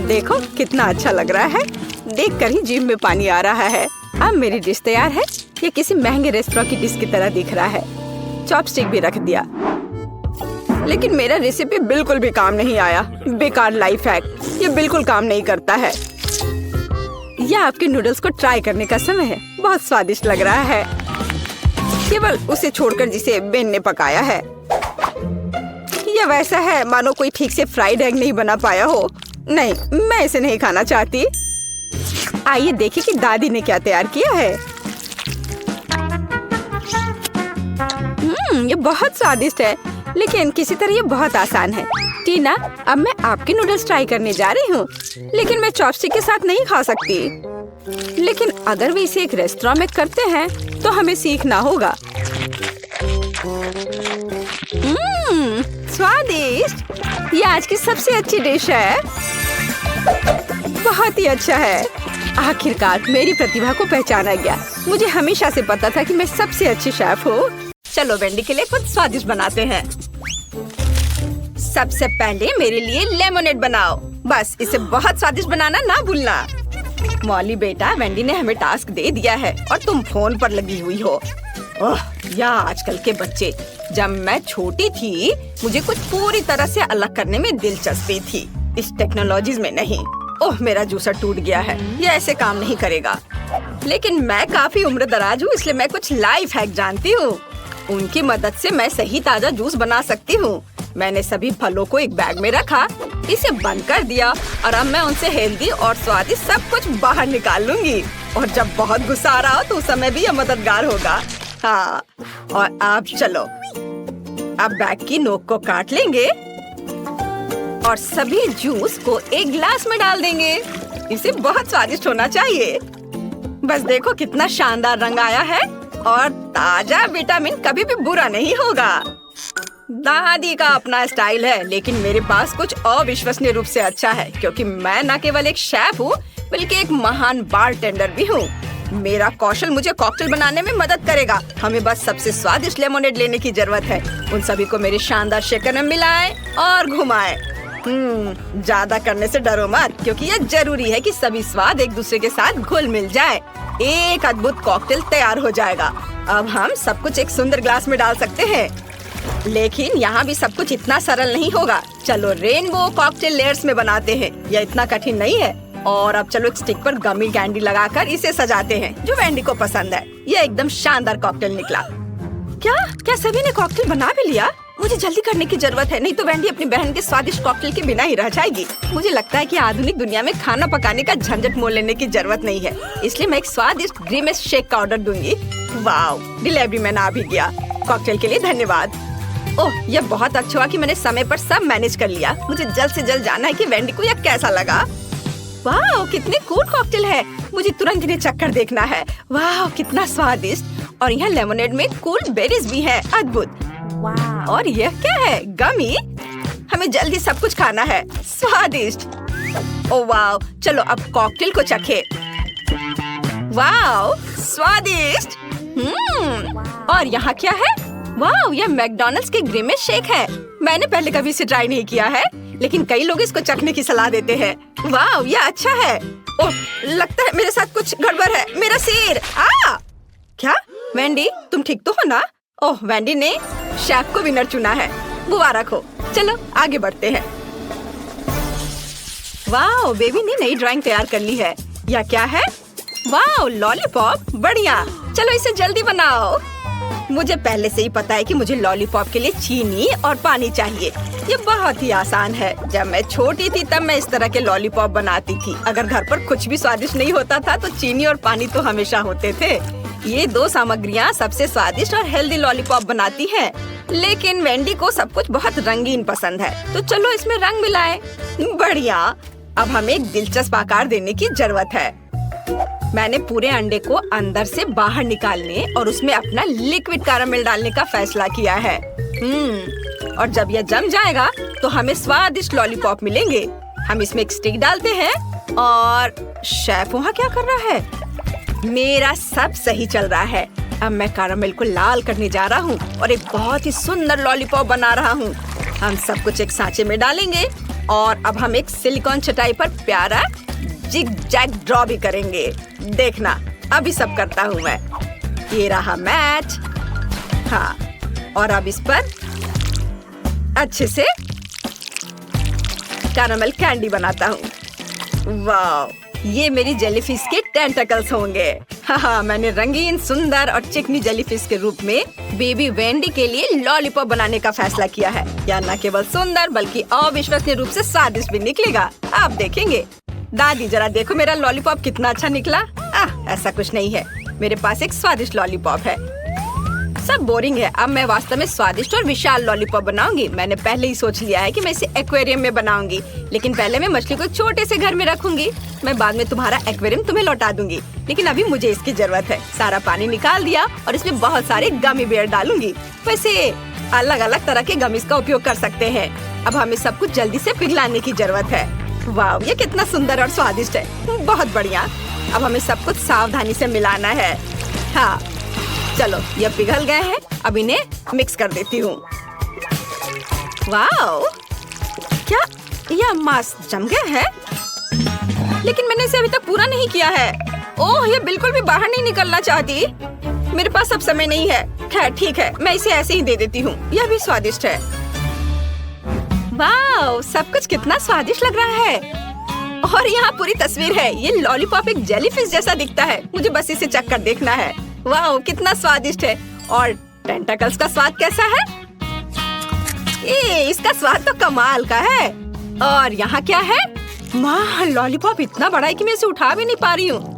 Speaker 1: देखो कितना अच्छा लग रहा है। देखकर ही जीभ में पानी आ रहा है। अब मेरी डिश तैयार है। ये किसी महंगे रेस्टोरेंट की डिश की तरह दिख रहा है। चॉपस्टिक भी रख दिया, लेकिन मेरा रेसिपी बिल्कुल भी काम नहीं आया। बेकार लाइफ हैक, ये बिल्कुल काम नहीं करता है। यह आपके नूडल्स को ट्राई करने का समय है। बहुत स्वादिष्ट लग रहा है, केवल उसे छोड़कर जिसे बेन ने पकाया है। यह वैसा है मानो कोई ठीक से फ्राइड एग नहीं बना पाया हो। नहीं, मैं इसे नहीं खाना चाहती। आइए देखिए कि दादी ने क्या तैयार किया है। ये बहुत स्वादिष्ट है, लेकिन किसी तरह ये बहुत आसान है। टीना, अब मैं आपके नूडल्स ट्राई करने जा रही हूँ, लेकिन मैं चॉपस्टिक के साथ नहीं खा सकती। लेकिन अगर वे इसे एक रेस्टोरेंट में करते हैं तो हमें सीखना होगा। स्वादिष्ट, ये आज की सबसे अच्छी डिश है। बहुत ही अच्छा है। आखिरकार मेरी प्रतिभा को पहचाना गया। मुझे हमेशा से पता था कि मैं सबसे अच्छी शेफ हूँ। चलो वेंडी के लिए कुछ स्वादिष्ट बनाते हैं। सबसे पहले मेरे लिए लेमोनेड बनाओ। बस इसे बहुत स्वादिष्ट बनाना ना भूलना। मॉली बेटा, वेंडी ने हमें टास्क दे दिया है और तुम फोन पर लगी हुई हो। ओह, या आजकल के बच्चे। जब मैं छोटी थी मुझे कुछ पूरी तरह से अलग करने में दिलचस्पी थी, इस टेक्नोलॉजीज में नहीं। ओह, मेरा जूसर टूट गया है। ये ऐसे काम नहीं करेगा। लेकिन मैं काफी उम्र दराज हूँ, इसलिए मैं कुछ लाइफ हैक जानती हूँ। उनकी मदद से मैं सही ताजा जूस बना सकती हूँ। मैंने सभी फलों को एक बैग में रखा, इसे बंद कर दिया और अब मैं उनसे हेल्दी और स्वादिष्ट सब कुछ बाहर निकाल लूंगी। और जब बहुत गुस्सा आ रहा हो तो उस समय भी यह मददगार होगा। हाँ, और अब चलो, अब बैग की नोक को काट लेंगे और सभी जूस को एक गिलास में डाल देंगे। इसे बहुत स्वादिष्ट होना चाहिए। बस देखो कितना शानदार रंग आया है और ताजा विटामिन कभी भी बुरा नहीं होगा। दादी का अपना स्टाइल है, लेकिन मेरे पास कुछ अविश्वसनीय रूप से अच्छा है, क्योंकि मैं न केवल एक शेफ हूँ बल्कि एक महान बारटेंडर भी हूँ। मेरा कौशल मुझे कॉकटेल बनाने में मदद करेगा। हमें बस सबसे स्वादिष्ट लेमोनेड लेने की जरूरत है। उन सभी को मेरे शानदार शेकर में मिलाएं और घुमाएं। ज्यादा करने से डरो मत, क्योंकि यह जरूरी है कि सभी स्वाद एक दूसरे के साथ घुल मिल जाए। एक अद्भुत कॉकटेल तैयार हो जाएगा। अब हम सब कुछ एक सुंदर ग्लास में डाल सकते हैं, लेकिन यहाँ भी सब कुछ इतना सरल नहीं होगा। चलो रेनबो कॉकटेल लेयर्स में बनाते हैं। यह इतना कठिन नहीं है। और अब चलो एक स्टिक पर गमी कैंडी लगाकर इसे सजाते हैं, जो वेंडी को पसंद है। यह एकदम शानदार कॉकटेल निकला। क्या सभी ने कॉकटेल बना भी लिया? मुझे जल्दी करने की जरूरत है, नहीं तो वेंडी अपनी बहन के स्वादिष्ट कॉकटेल के बिना ही रह जाएगी। मुझे लगता है कि आधुनिक दुनिया में खाना पकाने का झंझट मोल लेने की जरूरत नहीं है, इसलिए मैं एक स्वादिष्ट ग्रीमेस शेक का ऑर्डर दूंगी। वाओ, डिलीवरी मैन आ भी गया। कॉकटेल के लिए धन्यवाद। ओह, यह बहुत अच्छा हुआ कि मैंने समय पर सब मैनेज कर लिया। मुझे जल्द से जल्द जानना है कि वेंडी को यह कैसा लगा। वाह, कितने कूल कॉकटेल है। मुझे तुरंत इन्हें चक्कर देखना है। वाह, कितना स्वादिष्ट। और यहाँ लेमोनेड में कूल बेरीज भी है। अद्भुत। और यह क्या है? गमी। हमें जल्दी सब कुछ खाना है। स्वादिष्ट। ओह वाह, चलो अब कॉकटेल को चखे। वाह, स्वादिष्ट। और यहाँ क्या है? वाह, यह मैकडॉनल्ड्स के ग्रीमेस शेक है। मैंने पहले कभी इसे ट्राई नहीं किया है, लेकिन कई लोग इसको चखने की सलाह देते हैं। वाह, यह अच्छा है। ओह, लगता है मेरे साथ कुछ गड़बड़ है। मेरा सिर। क्या वेंडी, तुम ठीक तो हो ना? ओह, वेंडी ने शेफ को विनर चुना है। मुबारक हो। चलो आगे बढ़ते हैं। वाह, बेबी ने नई ड्राइंग तैयार कर ली है। यह क्या है? वाह, लॉलीपॉप। बढ़िया, चलो इसे जल्दी बनाओ। मुझे पहले से ही पता है कि मुझे लॉलीपॉप के लिए चीनी और पानी चाहिए। ये बहुत ही आसान है। जब मैं छोटी थी तब मैं इस तरह के लॉलीपॉप बनाती थी। अगर घर पर कुछ भी स्वादिष्ट नहीं होता था तो चीनी और पानी तो हमेशा होते थे। ये दो सामग्रियाँ सबसे स्वादिष्ट और हेल्दी लॉलीपॉप बनाती हैं। लेकिन वेंडी को सब कुछ बहुत रंगीन पसंद है, तो चलो इसमें रंग मिलाएं। बढ़िया। अब हमें एक दिलचस्प आकार देने की जरूरत है। मैंने पूरे अंडे को अंदर से बाहर निकालने और उसमें अपना लिक्विड कैरामेल डालने का फैसला किया है। और जब यह जम जाएगा तो हमें स्वादिष्ट लॉलीपॉप मिलेंगे। हम इसमें एक स्टिक डालते हैं और शेफ वहाँ क्या कर रहा है? मेरा सब सही चल रहा है। अब मैं कैरामेल को लाल करने जा रहा हूँ और एक बहुत ही सुंदर लॉलीपॉप बना रहा हूँ। हम सब कुछ एक सांचे में डालेंगे और अब हम एक सिलिकॉन चटाई पर प्यारा जिग जैग ड्रॉ भी करेंगे। देखना, अभी सब करता हूँ मैं। ये रहा मैच। हाँ, और अब इस पर अच्छे से कैरामेल कैंडी बनाता हूँ। वाह, ये मेरी जेलीफिश के टेंटकल्स होंगे। हाँ, मैंने रंगीन, सुंदर और चिकनी जेलीफिश के रूप में बेबी वेंडी के लिए लॉलीपॉप बनाने का फैसला किया है। यह न केवल सुंदर बल्कि अविश्वसनीय रूप से स्वादिष्ट भी निकलेगा। आप देखेंगे। दादी, जरा देखो मेरा लॉलीपॉप कितना अच्छा निकला। ऐसा कुछ नहीं है, मेरे पास एक स्वादिष्ट लॉलीपॉप है। सब बोरिंग है। अब मैं वास्तव में स्वादिष्ट और विशाल लॉलीपॉप बनाऊंगी। मैंने पहले ही सोच लिया है कि मैं इसे एक्वेरियम में बनाऊंगी, लेकिन पहले मैं मछली को एक छोटे से घर में रखूंगी। मैं बाद में तुम्हारा एक्वेरियम तुम्हें लौटा दूंगी, लेकिन अभी मुझे इसकी जरूरत है। सारा पानी निकाल दिया और इसमें बहुत सारे गमी बेयर डालूंगी। वैसे अलग अलग तरह के गमीज का उपयोग कर सकते हैं। अब हमें सब कुछ जल्दी से पिघलाने की जरूरत है। वाह, ये कितना सुंदर और स्वादिष्ट है। बहुत बढ़िया। अब हमें सब कुछ सावधानी से मिलाना है। हाँ, चलो, ये पिघल गए हैं। अब इन्हें मिक्स कर देती हूँ। वाह, क्या यह मांस जम गया है? लेकिन मैंने इसे अभी तक पूरा नहीं किया है। ओह, ये बिल्कुल भी बाहर नहीं निकलना चाहती। मेरे पास अब समय नहीं है। खैर ठीक है, मैं इसे ऐसे ही दे देती हूँ। यह भी स्वादिष्ट है। वाह, सब कुछ कितना स्वादिष्ट लग रहा है। और यहाँ पूरी तस्वीर है। ये लॉलीपॉप एक जेलीफिश जैसा दिखता है। मुझे बस इसे चख कर देखना है। वाह, कितना स्वादिष्ट है। और टेंटकल्स का स्वाद कैसा है? इसका स्वाद तो कमाल का है। और यहाँ क्या है? माँ, लॉलीपॉप इतना बड़ा है कि मैं इसे उठा भी नहीं पा रही हूँ।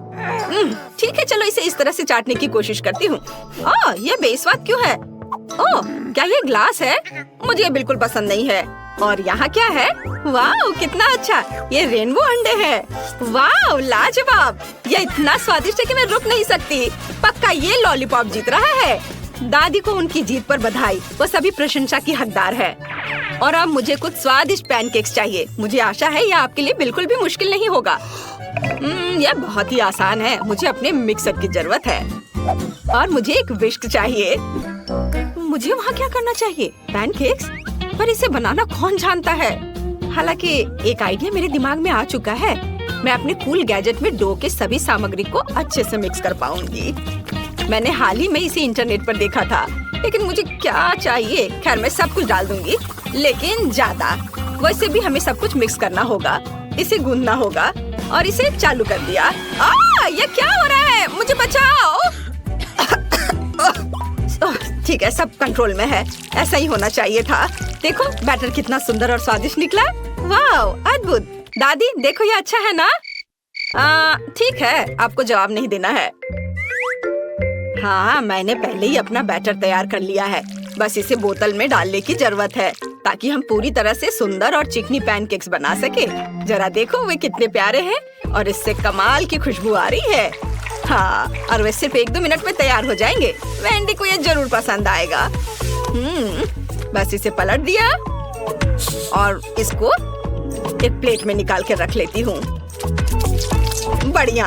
Speaker 1: ठीक है, चलो इसे इस तरह से चाटने की कोशिश करती हूँ। ये बेस्वाद क्यों है? ओह, क्या ये ग्लास है? मुझे ये बिल्कुल पसंद नहीं है। और यहाँ क्या है? वाह, कितना अच्छा। ये रेनबो अंडे हैं। वाह, लाजवाब। ये इतना स्वादिष्ट है कि मैं रुक नहीं सकती। पक्का ये लॉलीपॉप जीत रहा है। दादी को उनकी जीत पर बधाई। वो सभी प्रशंसा की हकदार है। और अब मुझे कुछ स्वादिष्ट पैनकेक्स चाहिए। मुझे आशा है यह आपके लिए बिल्कुल भी मुश्किल नहीं होगा। यह बहुत ही आसान है। मुझे अपने मिक्सर की जरूरत है और मुझे एक विस्क चाहिए। मुझे वहाँ क्या करना चाहिए? पैनकेक्स? पर इसे बनाना कौन जानता है? हालांकि एक आइडिया मेरे दिमाग में आ चुका है। मैं अपने कूल गैजेट में डो के सभी सामग्री को अच्छे से मिक्स कर पाऊंगी। मैंने हाल ही में इसे इंटरनेट पर देखा था, लेकिन मुझे क्या चाहिए? खैर, मैं सब कुछ डाल दूंगी, लेकिन ज्यादा। वैसे भी हमें सब कुछ मिक्स करना होगा। इसे गूंदना होगा और इसे चालू कर दिया। ये क्या हो रहा है? मुझे बचाओ। ठीक है, सब कंट्रोल में है। ऐसा ही होना चाहिए था। देखो, बैटर कितना सुंदर और स्वादिष्ट निकला। वाह, अद्भुत। दादी, देखो ये अच्छा है ना? ठीक है, आपको जवाब नहीं देना है। हाँ, मैंने पहले ही अपना बैटर तैयार कर लिया है। बस इसे बोतल में डालने की जरूरत है ताकि हम पूरी तरह से सुंदर और चिकनी पैनकेक्स बना सके। जरा देखो, वे कितने प्यारे हैं और इससे कमाल की खुशबू आ रही है। हाँ, और वे सिर्फ 1-2 मिनट में तैयार हो जाएंगे। वेंडी को ये जरूर पसंद आएगा। बस इसे पलट दिया और इसको एक प्लेट में निकाल कर रख लेती हूँ। बढ़िया।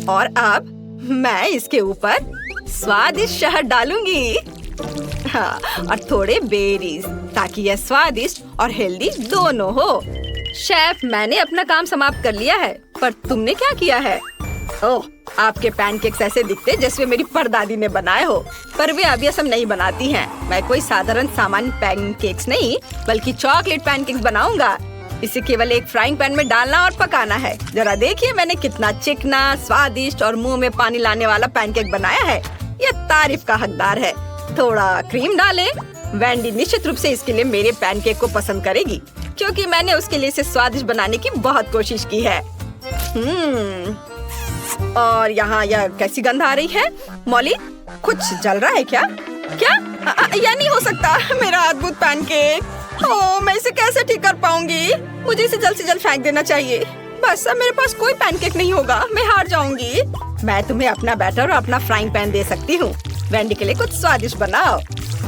Speaker 1: और अब मैं इसके ऊपर स्वादिष्ट शहद डालूंगी। हाँ, और थोड़े बेरीज, ताकि यह स्वादिष्ट और हेल्दी दोनों हो। शेफ, मैंने अपना काम समाप्त कर लिया है, पर तुमने क्या किया है? ओह, आपके पैनकेक्स ऐसे दिखते जैसे मेरी परदादी ने बनाए हो, पर वे अब ये सब नहीं बनाती हैं। मैं कोई साधारण सामान्य पैनकेक्स नहीं, बल्कि चॉकलेट पैनकेक्स बनाऊंगा। इसे केवल एक फ्राइंग पैन में डालना और पकाना है। जरा देखिए, मैंने कितना चिकना, स्वादिष्ट और मुंह में पानी लाने वाला पैनकेक बनाया है। यह तारीफ का हकदार है। थोड़ा क्रीम डालें। वेंडी निश्चित रूप से इसके लिए मेरे पैनकेक को पसंद करेगी, क्योंकि मैंने उसके लिए इसे स्वादिष्ट बनाने की बहुत कोशिश की है। और यहाँ यह कैसी गंध आ रही है? मॉली, कुछ जल रहा है क्या? क्या? यह नहीं हो सकता। मेरा अद्भुत पैनकेक। ओह, मैं इसे कैसे ठीक कर पाऊंगी? मुझे इसे जल्द से जल्द फेंक देना चाहिए। बस अब मेरे पास कोई पैनकेक नहीं होगा, मैं हार जाऊंगी। मैं तुम्हें अपना बैटर और अपना फ्राइंग पैन दे सकती हूँ। वेंडी के लिए कुछ स्वादिष्ट बनाओ।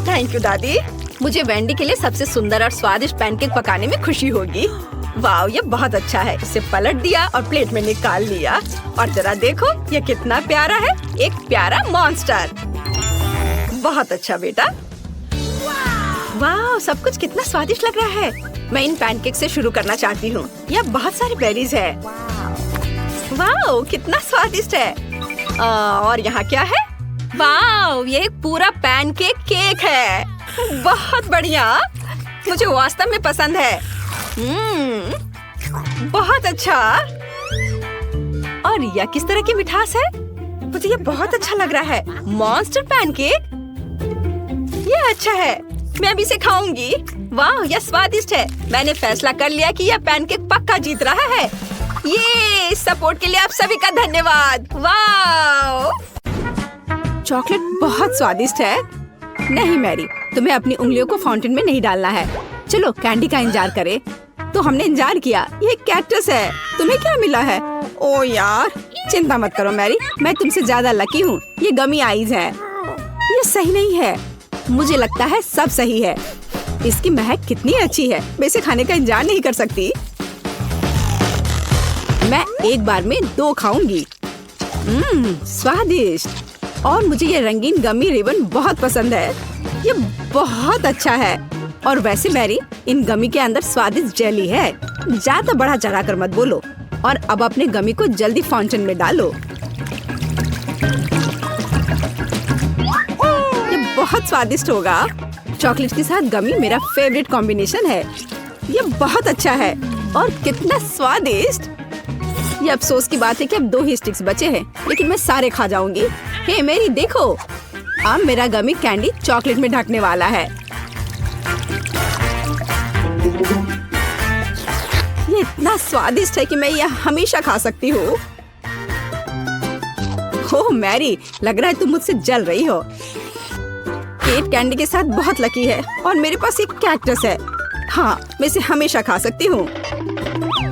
Speaker 1: थैंक यू दादी। मुझे वेंडी के लिए सबसे सुंदर और स्वादिष्ट पैनकेक पकाने में खुशी होगी। वाह, ये बहुत अच्छा है। इसे पलट दिया और प्लेट में निकाल लिया। और जरा देखो ये कितना प्यारा है, एक प्यारा मॉन्स्टर। बहुत अच्छा बेटा। वाह, सब कुछ कितना स्वादिष्ट लग रहा है। मैं इन पैनकेक से शुरू करना चाहती हूँ। यहाँ बहुत सारी बेरीज है। वाह, कितना स्वादिष्ट है। और यहाँ क्या है? वाह, ये एक पूरा पैनकेक केक है। बहुत बढ़िया, मुझे वास्तव में पसंद है। बहुत अच्छा। और यह किस तरह की मिठास है? मुझे ये बहुत अच्छा लग रहा है। मॉन्स्टर पैनकेक, ये अच्छा है, मैं अभी इसे खाऊंगी। वाह, यह स्वादिष्ट है। मैंने फैसला कर लिया कि यह पैनकेक पक्का जीत रहा है। ये सपोर्ट के लिए आप सभी का धन्यवाद। वाह, चॉकलेट बहुत स्वादिष्ट है। नहीं मैरी, तुम्हें अपनी उंगलियों को फाउंटेन में नहीं डालना है। चलो कैंडी का इंतजार करें। तो हमने इंतजार किया। ये कैक्टस है, तुम्हें क्या मिला है? ओ यार, चिंता मत करो मैरी, मैं तुमसे ज्यादा लकी हूँ। ये गमी आइज है। ये सही नहीं है। मुझे लगता है सब सही है। इसकी महक कितनी अच्छी है, मैं इसे खाने का इंतजार नहीं कर सकती। मैं एक बार में 2 खाऊंगी। स्वादिष्ट। और मुझे ये रंगीन गमी रिबन बहुत पसंद है। ये बहुत अच्छा है। और वैसे मैरी, इन गमी के अंदर स्वादिष्ट जेली है। ज्यादा बढ़ा चढ़ा कर मत बोलो। और अब अपने गमी को जल्दी फाउंटेन में डालो। ये बहुत स्वादिष्ट होगा। चॉकलेट के साथ गमी मेरा फेवरेट कॉम्बिनेशन है। ये बहुत अच्छा है और कितना स्वादिष्ट। ये अफसोस की बात है कि अब 2 ही स्टिक्स बचे हैं, लेकिन मैं सारे खा जाऊंगी। हे मेरी देखो, अब मेरा गमी कैंडी चॉकलेट में ढकने वाला है। ये इतना स्वादिष्ट है कि मैं यह हमेशा खा सकती हूँ। ओह मैरी, लग रहा है तुम मुझसे जल रही हो। केट कैंडी के साथ बहुत लकी है और मेरे पास एक कैक्टस है। हाँ, मैं इसे हमेशा खा सकती हूँ।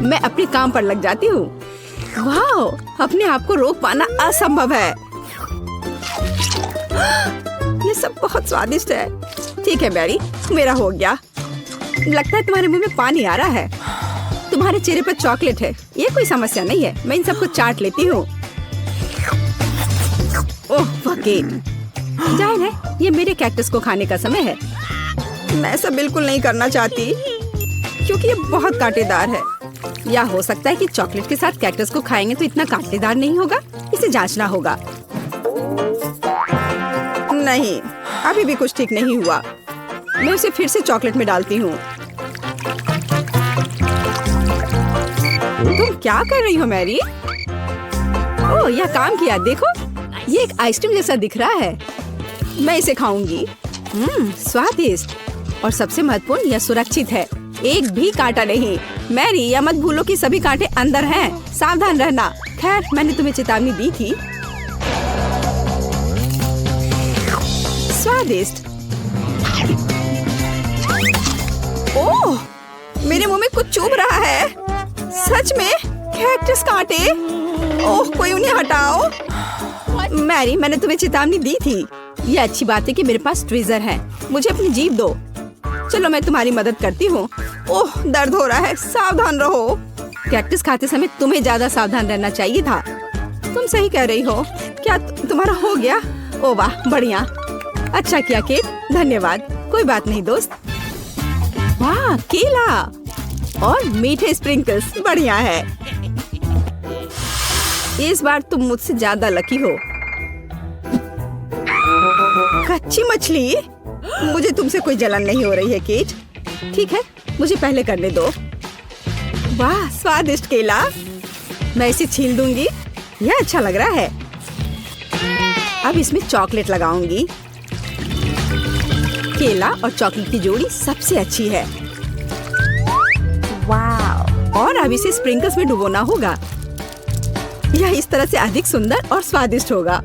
Speaker 1: मैं अपने काम पर लग जाती हूँ। वाह, अपने आप को रोक पाना असंभव है। ये सब बहुत स्वादिष्ट है। ठीक है मैरी, मेरा हो गया। लगता है तुम्हारे मुंह में पानी आ रहा है। तुम्हारे चेहरे पर चॉकलेट है, ये कोई समस्या नहीं है। मैं इन सबको चाट लेती हूँ। ओह जाहिर है, ये मेरे कैक्टस को खाने का समय है। मैं ऐसा बिल्कुल नहीं करना चाहती क्योंकि ये बहुत कांटेदार है। या हो सकता है कि चॉकलेट के साथ कैक्टस को खाएंगे तो इतना कांटेदार नहीं होगा। इसे जांचना होगा। नहीं, अभी भी कुछ ठीक नहीं हुआ। मैं उसे फिर से चॉकलेट में डालती हूँ। तुम क्या कर रही हो मैरी? ओह, यह काम किया। देखो, ये एक आइसक्रीम जैसा दिख रहा है। मैं इसे खाऊंगी। स्वादिष्ट। और सबसे महत्वपूर्ण, यह सुरक्षित है। एक भी कांटा नहीं। मैरी, यह मत भूलो कि सभी कांटे अंदर हैं। सावधान रहना। खैर, मैंने तुम्हें चेतावनी दी थी। स्वादिष्ट। ओह, मेरे मुंह में कुछ चुभ रहा है। सच में कैक्टस कांटे। ओह, कोई उन्हें हटाओ। मैरी, मैंने तुम्हें चेतावनी दी थी। ये अच्छी बात है कि मेरे पास ट्विज़र है। मुझे अपनी जीभ दो। चलो, मैं तुम्हारी मदद करती हूँ। ओह, दर्द हो रहा है। सावधान रहो। कैक्टस खाते समय तुम्हें ज्यादा सावधान रहना चाहिए था। तुम सही कह रही हो। क्या तुम्हारा हो गया? ओह वाह, बढ़िया। अच्छा किया केट, धन्यवाद। कोई बात नहीं दोस्त। वाह, केला और मीठे स्प्रिंकल्स, बढ़िया है। इस बार तुम मुझसे ज्यादा लकी हो। कच्ची मछली? मुझे तुमसे कोई जलन नहीं हो रही है केट। ठीक है, मुझे पहले करने दो। वाह, स्वादिष्ट केला। मैं इसे छील दूंगी। यह अच्छा लग रहा है। अब इसमें चॉकलेट लगाऊंगी। केला और चॉकलेट की जोड़ी सबसे अच्छी है। वाह। और अब इसे स्प्रिंकल्स में डुबोना होगा। यह इस तरह से अधिक सुंदर और स्वादिष्ट होगा।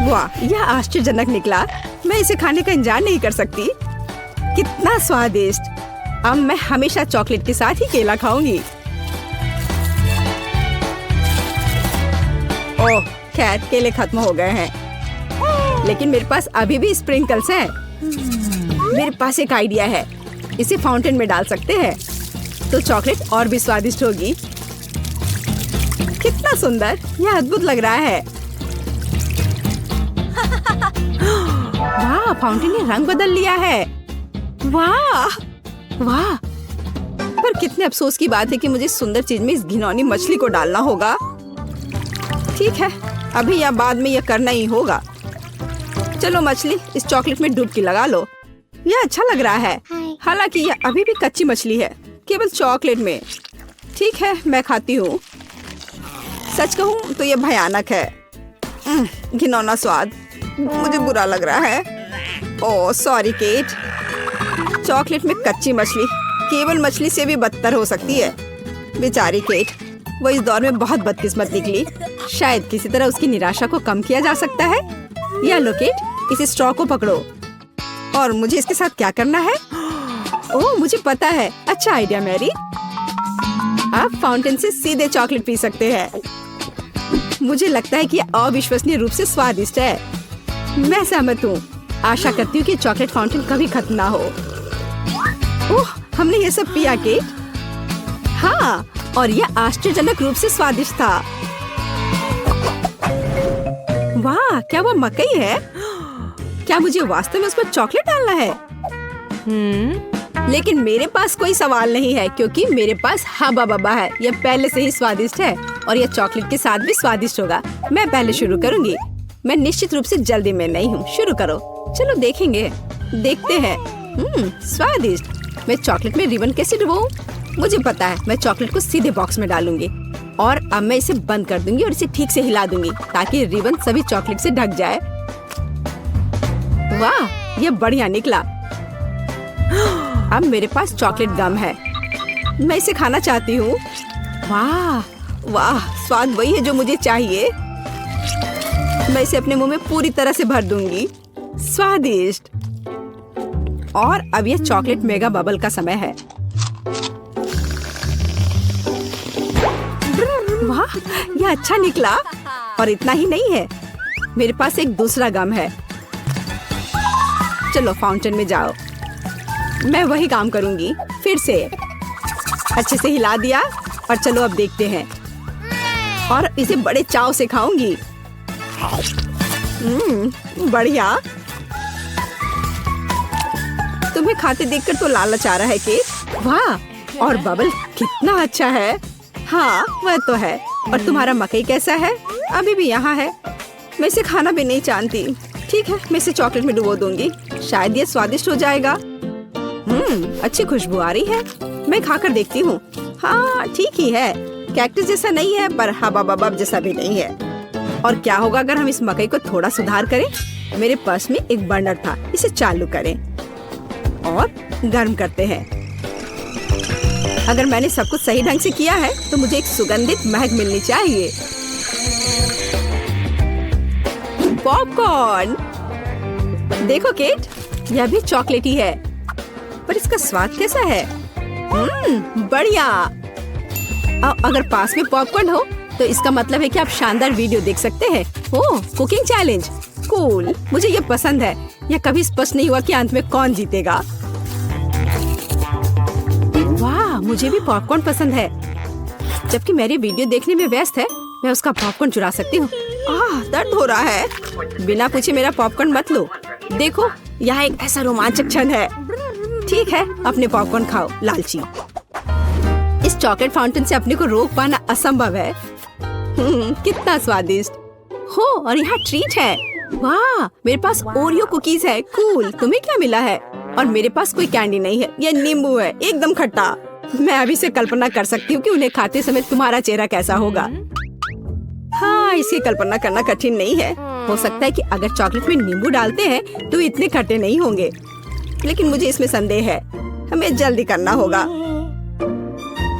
Speaker 1: वाह, यह आश्चर्यजनक निकला। मैं इसे खाने का इंतजार नहीं कर सकती। कितना स्वादिष्ट। अब मैं हमेशा चॉकलेट के साथ ही केला खाऊंगी। ओह खैर केले खत्म हो गए हैं, लेकिन मेरे पास अभी भी स्प्रिंकल्स हैं। मेरे पास एक आइडिया है, इसे फाउंटेन में डाल सकते हैं तो चॉकलेट और भी स्वादिष्ट होगी। कितना सुंदर, यह अद्भुत लग रहा है। वाह, फाउंटेन ने रंग बदल लिया है। वाह वाह, पर कितने अफसोस की बात है कि मुझे सुंदर चीज में इस घिनौनी मछली को डालना होगा। ठीक है, अभी या बाद में यह करना ही होगा। चलो मछली, इस चॉकलेट में डुबकी लगा लो। यह अच्छा लग रहा है, हालांकि यह अभी भी कच्ची मछली है, केवल चॉकलेट में। ठीक है, मैं खाती हूँ। सच कहूँ तो यह भयानक है। घिनौना स्वाद, मुझे बुरा लग रहा है। Oh sorry cat. चॉकलेट में कच्ची मछली केवल मछली से भी बदतर हो सकती है। बेचारी केट, वो इस दौर में बहुत बदकिस्मत निकली। शायद किसी तरह उसकी निराशा को कम किया जा सकता है। या लो केट, इस स्ट्रॉ को पकड़ो। और मुझे इसके साथ क्या करना है? ओह मुझे पता है, अच्छा आइडिया मैरी। आप फाउंटेन से सीधे चॉकलेट पी सकते हैं। मुझे लगता है कि यह अविश्वसनीय रूप से स्वादिष्ट है। मैं सहमत हूँ। आशा करती हूँ कि चॉकलेट फाउंटेन कभी खत्म ना हो। ओह, हमने ये सब पिया केट। हाँ, और यह आश्चर्यजनक रूप से स्वादिष्ट था। वाह, क्या वो मकई है? क्या मुझे वास्तव में उस पर चॉकलेट डालना है? लेकिन मेरे पास कोई सवाल नहीं है, क्योंकि मेरे पास हब्बा बब्बा है। यह पहले से ही स्वादिष्ट है और यह चॉकलेट के साथ भी स्वादिष्ट होगा। मैं पहले शुरू करूंगी। मैं निश्चित रूप से जल्दी में नहीं हूँ। शुरू करो। चलो देखेंगे, देखते हैं। स्वादिष्ट। मैं चॉकलेट में रिबन कैसे डुबाऊं? मुझे पता है, मैं चॉकलेट को सीधे बॉक्स में डालूंगी और अब मैं इसे बंद कर दूंगी और इसे ठीक से हिला दूंगी ताकि रिबन सभी चॉकलेट से ढक जाए। वाह, यह बढ़िया निकला। अब मेरे पास चॉकलेट गम है। मैं इसे खाना चाहती हूँ। वाह वाह, स्वाद वही है जो मुझे चाहिए। मैं इसे अपने मुंह में पूरी तरह से भर दूंगी। स्वादिष्ट। और अब यह चॉकलेट मेगा बबल का समय है। वाह, यह अच्छा निकला। और इतना ही नहीं है, मेरे पास एक दूसरा गम है। चलो फाउंटेन में जाओ। मैं वही काम करूंगी फिर से। अच्छे से हिला दिया और चलो अब देखते हैं। और इसे बड़े चाव से खाऊंगी। बढ़िया। तुम्हें खाते देखकर तो लालच आ रहा है कि वाह, और बबल कितना अच्छा है। हाँ वह तो है। और तुम्हारा मकई कैसा है? अभी भी यहाँ है। मैं इसे खाना भी नहीं जानती। ठीक है, मैं इसे चॉकलेट में डुबो दूंगी। शायद ये स्वादिष्ट हो जाएगा। अच्छी खुशबू आ रही है। मैं खाकर देखती हूँ। हाँ ठीक ही है, कैक्टस जैसा नहीं है पर हबा बबा जैसा भी नहीं है। और क्या होगा अगर हम इस मकई को थोड़ा सुधार करें? मेरे पास में एक बर्नर था, इसे चालू करें और गर्म करते हैं। अगर मैंने सब कुछ सही ढंग से किया है तो मुझे एक सुगंधित महक मिलनी चाहिए। पॉपकॉर्न। देखो केट, यह भी चॉकलेटी है, पर इसका स्वाद कैसा है? बढ़िया। अगर पास में पॉपकॉर्न हो तो इसका मतलब है कि आप शानदार वीडियो देख सकते हैं। ओह, कुकिंग चैलेंज, कूल। मुझे ये पसंद है। यह कभी स्पष्ट नहीं हुआ कि अंत में कौन जीतेगा। वाह, मुझे भी पॉपकॉर्न पसंद है। जबकि मेरी वीडियो देखने में व्यस्त है, मैं उसका पॉपकॉर्न चुरा सकती हूँ। दर्द हो रहा है। बिना पूछे मेरा पॉपकॉर्न मत लो। देखो, यहाँ एक ऐसा रोमांचक क्षण है। ठीक है, अपने पॉपकॉर्न खाओ, लालची। इस चॉकलेट फाउंटेन से अपने को रोक पाना असंभव है। कितना स्वादिष्ट हो। और यहाँ ट्रीट है। वाह, मेरे पास ओरियो कुकीज है। कूल। तुम्हें क्या मिला है? और मेरे पास कोई कैंडी नहीं है। यह नींबू है, एकदम खट्टा। मैं अभी से कल्पना कर सकती हूँ कि उन्हें खाते समय तुम्हारा चेहरा कैसा होगा। हाँ, इसकी कल्पना करना कठिन नहीं है। हो सकता है कि अगर चॉकलेट में नींबू डालते हैं तो इतने खट्टे नहीं होंगे, लेकिन मुझे इसमें संदेह है। हमें जल्दी करना होगा।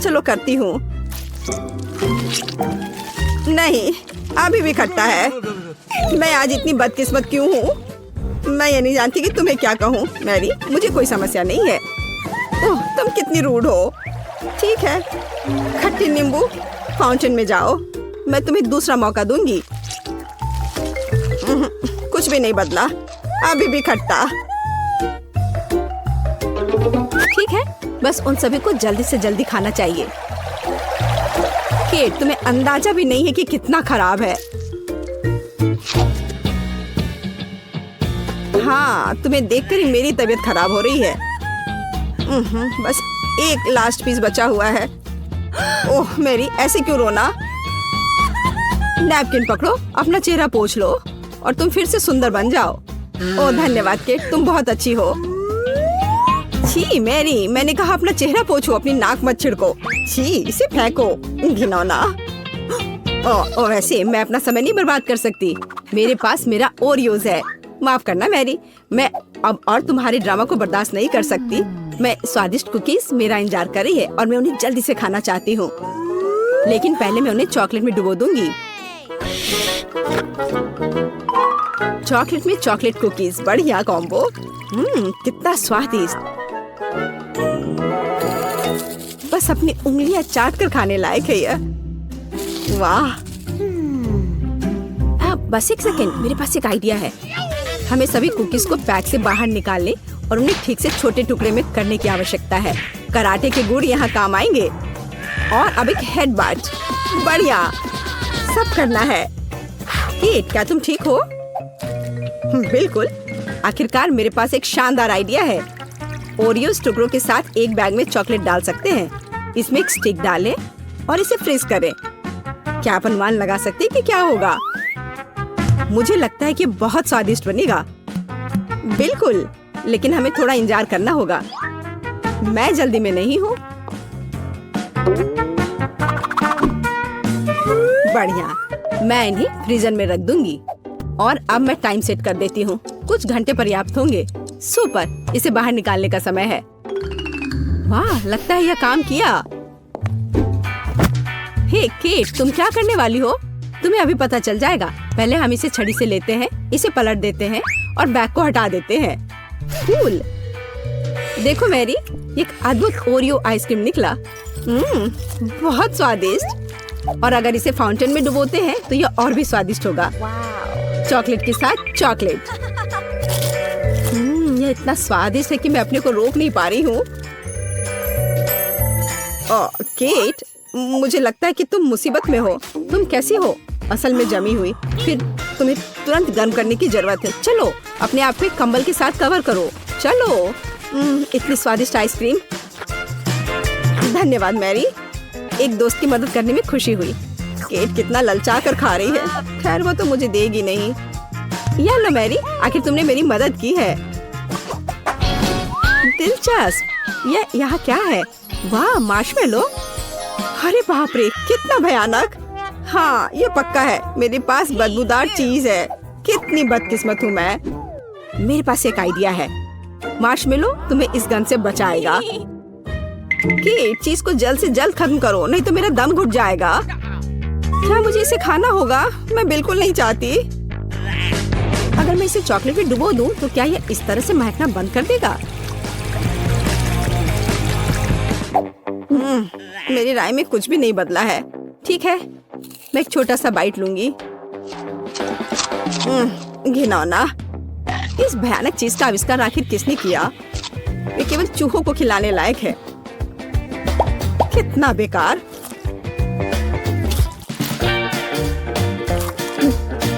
Speaker 1: चलो करती हूँ। नहीं, अभी भी खट्टा है। मैं आज इतनी बदकिस्मत क्यों हूँ? मैं ये नहीं जानती कि तुम्हें क्या कहूँ। मैरी, मुझे कोई समस्या नहीं है। ओह, तुम कितनी रूड हो। ठीक है, खट्टी नींबू, फाउंटेन में जाओ। मैं तुम्हें दूसरा मौका दूंगी।
Speaker 2: कुछ भी नहीं बदला, अभी भी खट्टा।
Speaker 1: ठीक है, बस उन सभी को जल्दी से जल्दी खाना चाहिए।
Speaker 2: केट, तुम्हें अंदाजा भी नहीं है कि कितना खराब है। हाँ, तुम्हें देखकर ही मेरी तबीयत खराब हो रही है। बस एक लास्ट पीस बचा हुआ है। ओह मेरी, ऐसे क्यों रोना? नैपकिन पकड़ो, अपना चेहरा पोंछ लो और तुम फिर से सुंदर बन जाओ। ओह धन्यवाद केट, तुम बहुत अच्छी हो। छी मैरी, मैंने कहा अपना चेहरा पोंछो, अपनी नाक मत छिड़को। छी, इसे फेंको, घिनौना। ओ वैसे मैं अपना समय नहीं बर्बाद कर सकती, मेरे पास मेरा ओरियोज है। माफ करना मैरी, मैं अब और तुम्हारे ड्रामा को बर्दाश्त नहीं कर सकती। मैं स्वादिष्ट कुकीज मेरा इंतजार कर रही है और मैं उन्हें जल्दी से खाना चाहती हूँ, लेकिन पहले मैं उन्हें चॉकलेट में डुबो दूंगी। चॉकलेट में चॉकलेट कुकीज, बढ़िया कॉम्बो। कितना स्वादिष्ट। बस अपनी उंगलियां चाट कर खाने लायक है यह। वाह। बस एक सेकेंड, मेरे पास एक आइडिया है। हमें सभी कुकीज को पैक से बाहर निकालने और उन्हें ठीक से छोटे टुकड़े में करने की आवश्यकता है। कराटे के गुण यहाँ काम आएंगे। और अब एक हेडबट, बढ़िया, सब करना है। केट, क्या तुम ठीक हो? बिल्कुल। आखिरकार मेरे पास एक शानदार आइडिया है। ओरियोस टुकड़ों के साथ एक बैग में चॉकलेट डाल सकते हैं। इसमें एक स्टिक डालें और इसे फ्रीज करें। क्या आप अनुमान लगा सकते हैं कि क्या होगा? मुझे लगता है कि बहुत स्वादिष्ट बनेगा। बिल्कुल, लेकिन हमें थोड़ा इंतजार करना होगा। मैं जल्दी में नहीं हूँ। बढ़िया, मैं इन्हें फ्रीजर में रख दूंगी और अब मैं टाइम सेट कर देती हूँ। कुछ घंटे पर्याप्त होंगे। सुपर, इसे बाहर निकालने का समय है। वाह, लगता है यह काम किया। हे केट, तुम क्या करने वाली हो? तुम्हें अभी पता चल जाएगा। पहले हम इसे छड़ी से लेते हैं, इसे पलट देते हैं और बैग को हटा देते हैं। कूल। देखो मैरी, एक अद्भुत ओरियो आइसक्रीम निकला। बहुत स्वादिष्ट। और अगर इसे फाउंटेन में डुबोते हैं तो यह और भी स्वादिष्ट होगा। चॉकलेट के साथ चॉकलेट। यह इतना स्वादिष्ट है कि मैं अपने को रोक नहीं पा रही हूँ। केट, मुझे लगता है कि तुम मुसीबत में हो। तुम कैसी हो? असल में जमी हुई, फिर तुम्हें तुरंत गर्म करने की जरूरत है। चलो, अपने आप को कंबल के साथ कवर करो। चलो। इतनी स्वादिष्ट आइसक्रीम। धन्यवाद मैरी, एक दोस्त की मदद करने में खुशी हुई। केट कितना ललचा कर खा रही है। खैर, वो तो मुझे देगी नहीं। या लो मैरी, आखिर तुमने मेरी मदद की है। दिलचस्प। यह यहाँ क्या है? वाह, मार्शमेलो। अरे बाप रे, कितना भयानक। हाँ, ये पक्का है, मेरे पास बदबूदार चीज है। कितनी बदकिस्मत हूँ मैं। मेरे पास एक आइडिया है। मार्शमेलो तुम्हें इस गन से बचाएगा। केट, चीज को जल्द से जल्द खत्म करो, नहीं तो मेरा दम घुट जाएगा। क्या मुझे इसे खाना होगा? मैं बिल्कुल नहीं चाहती। अगर मैं इसे चॉकलेट में डुबो दूं, तो क्या यह इस तरह से महकना बंद कर देगा? मेरी राय में कुछ भी नहीं बदला है। ठीक है, मैं एक छोटा सा बाइट लूंगी। घिनौना। इस भयानक चीज का आविष्कार आखिर किसने किया? ये केवल चूहों को खिलाने लायक है। कितना बेकार।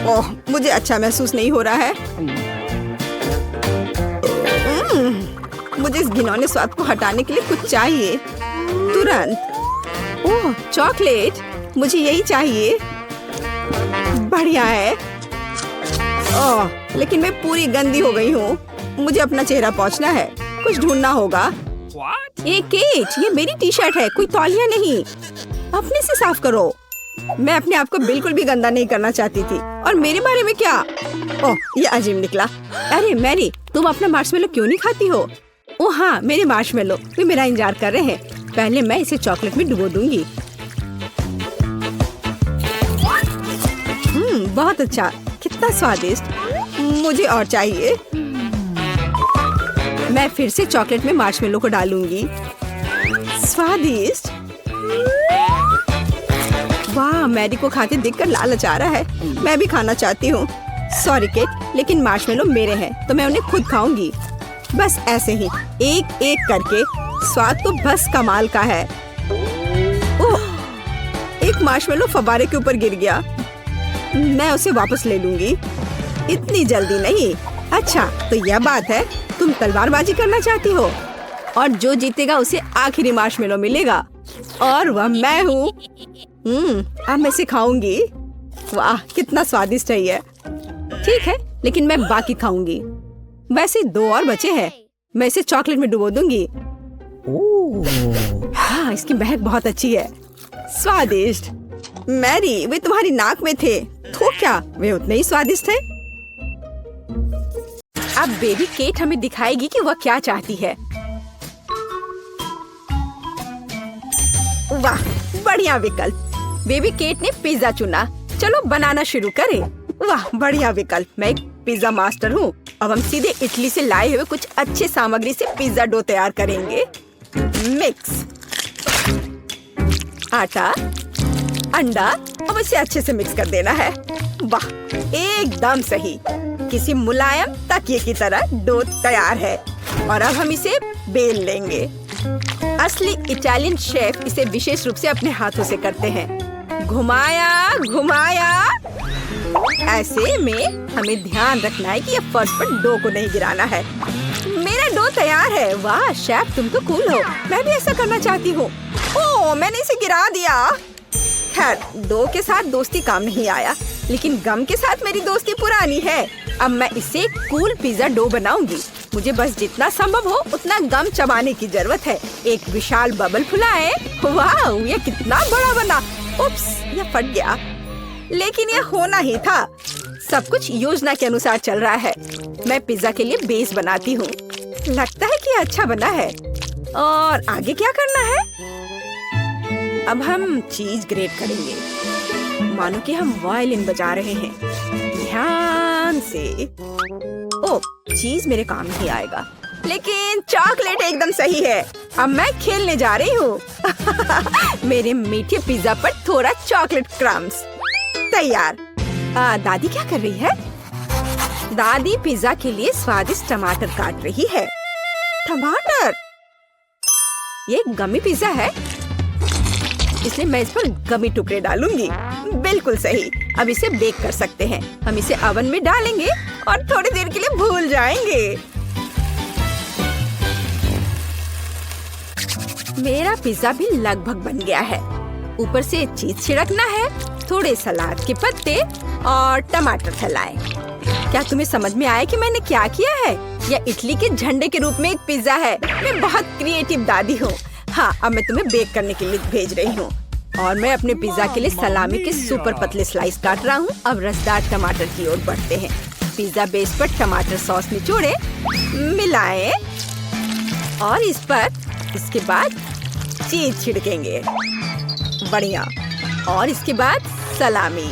Speaker 2: ओह, मुझे अच्छा महसूस नहीं हो रहा है। मुझे इस घिनौने स्वाद को हटाने के लिए कुछ चाहिए, तुरंत। ओह, चॉकलेट, मुझे यही चाहिए। बढ़िया है। ओह, लेकिन मैं पूरी गंदी हो गई हूँ। मुझे अपना चेहरा पोंछना है, कुछ ढूंढना होगा। एक केट, ये मेरी टी शर्ट है, कोई तौलिया नहीं। अपने से साफ करो। मैं अपने आप को बिल्कुल भी गंदा नहीं करना चाहती थी। और मेरे बारे में क्या? ओह, ये अजीब निकला। अरे मैरी, तुम अपना मार्शमेलो क्यों नहीं खाती हो? ओह हाँ, मेरे मार्शमेलो, वे मेरा इंतजार कर रहे हैं। पहले मैं इसे चॉकलेट में डुबो दूंगी। बहुत अच्छा, कितना स्वादिष्ट। मुझे और चाहिए। मैं फिर से चॉकलेट में मार्शमेलो को डालूंगी। स्वादिष्ट। वाह, मैरी को खाते देखकर लालच आ रहा है। मैं भी खाना चाहती हूँ। सॉरी केट, लेकिन मार्शमेलो मेरे हैं तो मैं उन्हें खुद खाऊंगी। बस ऐसे ही एक एक करके। स्वाद तो बस कमाल का है। ओह, एक मार्शमेलो फव्वारे के ऊपर गिर गया। मैं उसे वापस ले लूंगी। इतनी जल्दी नहीं। अच्छा, तो यह बात है, तुम तलवारबाजी करना चाहती हो और जो जीतेगा उसे आखिरी मार्शमेलो मिलेगा और वह मैं हूँ। अब मैं इसे खाऊंगी। वाह, कितना स्वादिष्ट है ये। ठीक है, लेकिन मैं बाकी खाऊंगी। वैसे 2 और बचे हैं। मैं इसे चॉकलेट में डुबो दूंगी। हाँ, इसकी महक बहुत अच्छी है। स्वादिष्ट। मैरी, वे तुम्हारी नाक में थे तो क्या वे उतने ही स्वादिष्ट है? अब बेबी केट हमें दिखाएगी कि वह क्या चाहती है। वाह, बढ़िया विकल्प। बेबी केट ने पिज्जा चुना। चलो बनाना शुरू करें। वाह, बढ़िया विकल्प। मैं एक पिज्जा मास्टर हूँ। अब हम सीधे इटली से लाए हुए कुछ अच्छे सामग्री से पिज्जा डो तैयार करेंगे। मिक्स आटा, अंडा, अब इसे अच्छे से मिक्स कर देना है। वाह, एकदम सही। किसी मुलायम तकिए की तरह डो तैयार है और अब हम इसे बेल लेंगे। असली इटालियन शेफ इसे विशेष रूप से अपने हाथों से करते हैं। घुमाया घुमाया। ऐसे में हमें ध्यान रखना है कि ये फर्श पर डो को नहीं गिराना है। मेरा डो तैयार है। वाह शेफ, तुम तो कूल हो। मैं भी ऐसा करना चाहती हूँ। ओह, मैंने इसे गिरा दिया। खैर, डो के साथ दोस्ती काम नहीं आया, लेकिन गम के साथ मेरी दोस्ती पुरानी है। अब मैं इसे कूल पिज्जा डो बनाऊंगी। मुझे बस जितना संभव हो उतना गम चबाने की जरूरत है। एक विशाल बबल फुलाए। वाह, ये कितना बड़ा बना। उप्स, ये फट गया, लेकिन ये होना ही था। सब कुछ योजना के अनुसार चल रहा है। मैं पिज्जा के लिए बेस बनाती हूँ। लगता है कि अच्छा बना है। और आगे क्या करना है? अब हम चीज ग्रेट करेंगे, मानो कि हम वायलिन बजा रहे हैं। ध्यान से। ओह, चीज मेरे काम नहीं आएगा, लेकिन चॉकलेट एकदम सही है। अब मैं खेलने जा रही हूँ। मेरे मीठे पिज्जा पर थोड़ा चॉकलेट क्रम्स तैयार। दादी क्या कर रही है? दादी पिज्जा के लिए स्वादिष्ट टमाटर काट रही है। टमाटर? ये गमी पिज्जा है, इसलिए मैं इस पर गमी टुकड़े डालूंगी। बिल्कुल सही। अब इसे बेक कर सकते हैं। हम इसे ओवन में डालेंगे और थोड़ी देर के लिए भूल जाएंगे। मेरा पिज्जा भी लगभग बन गया है। ऊपर से चीज छिड़कना है, थोड़े सलाद के पत्ते और टमाटर फैलाएं। क्या तुम्हें समझ में आया कि मैंने क्या किया है? यह इटली के झंडे के रूप में एक पिज्जा है। मैं बहुत क्रिएटिव दादी हूँ। हाँ, अब मैं तुम्हें बेक करने के लिए भेज रही हूँ और मैं अपने पिज्जा के लिए सलामी के सुपर पतले स्लाइस काट रहा हूँ। अब रसदार टमाटर की ओर बढ़ते हैं। पिज्जा बेस पर टमाटर सॉस निचोड़े, मिलाएं और इस पर इसके बाद चीज छिड़केंगे। बढ़िया। और इसके बाद सलामी।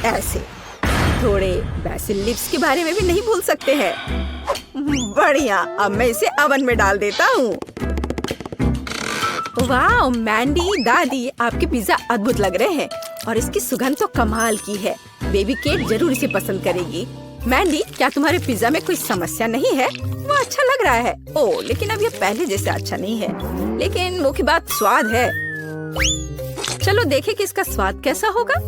Speaker 2: ऐसे थोड़े बेसिल लिप्स के बारे में भी नहीं भूल सकते हैं। बढ़िया। अब मैं इसे ओवन में डाल देता हूँ। वाह मैंडी, दादी, आपके पिज्जा अद्भुत लग रहे हैं और इसकी सुगंध तो कमाल की है। बेबी केट जरूर इसे पसंद करेगी। मैंडी, क्या तुम्हारे पिज्जा में कोई समस्या नहीं है? वो अच्छा लग रहा है। ओह, लेकिन अब ये पहले जैसे अच्छा नहीं है। लेकिन मुख्य बात स्वाद है। चलो देखें कि इसका स्वाद कैसा होगा।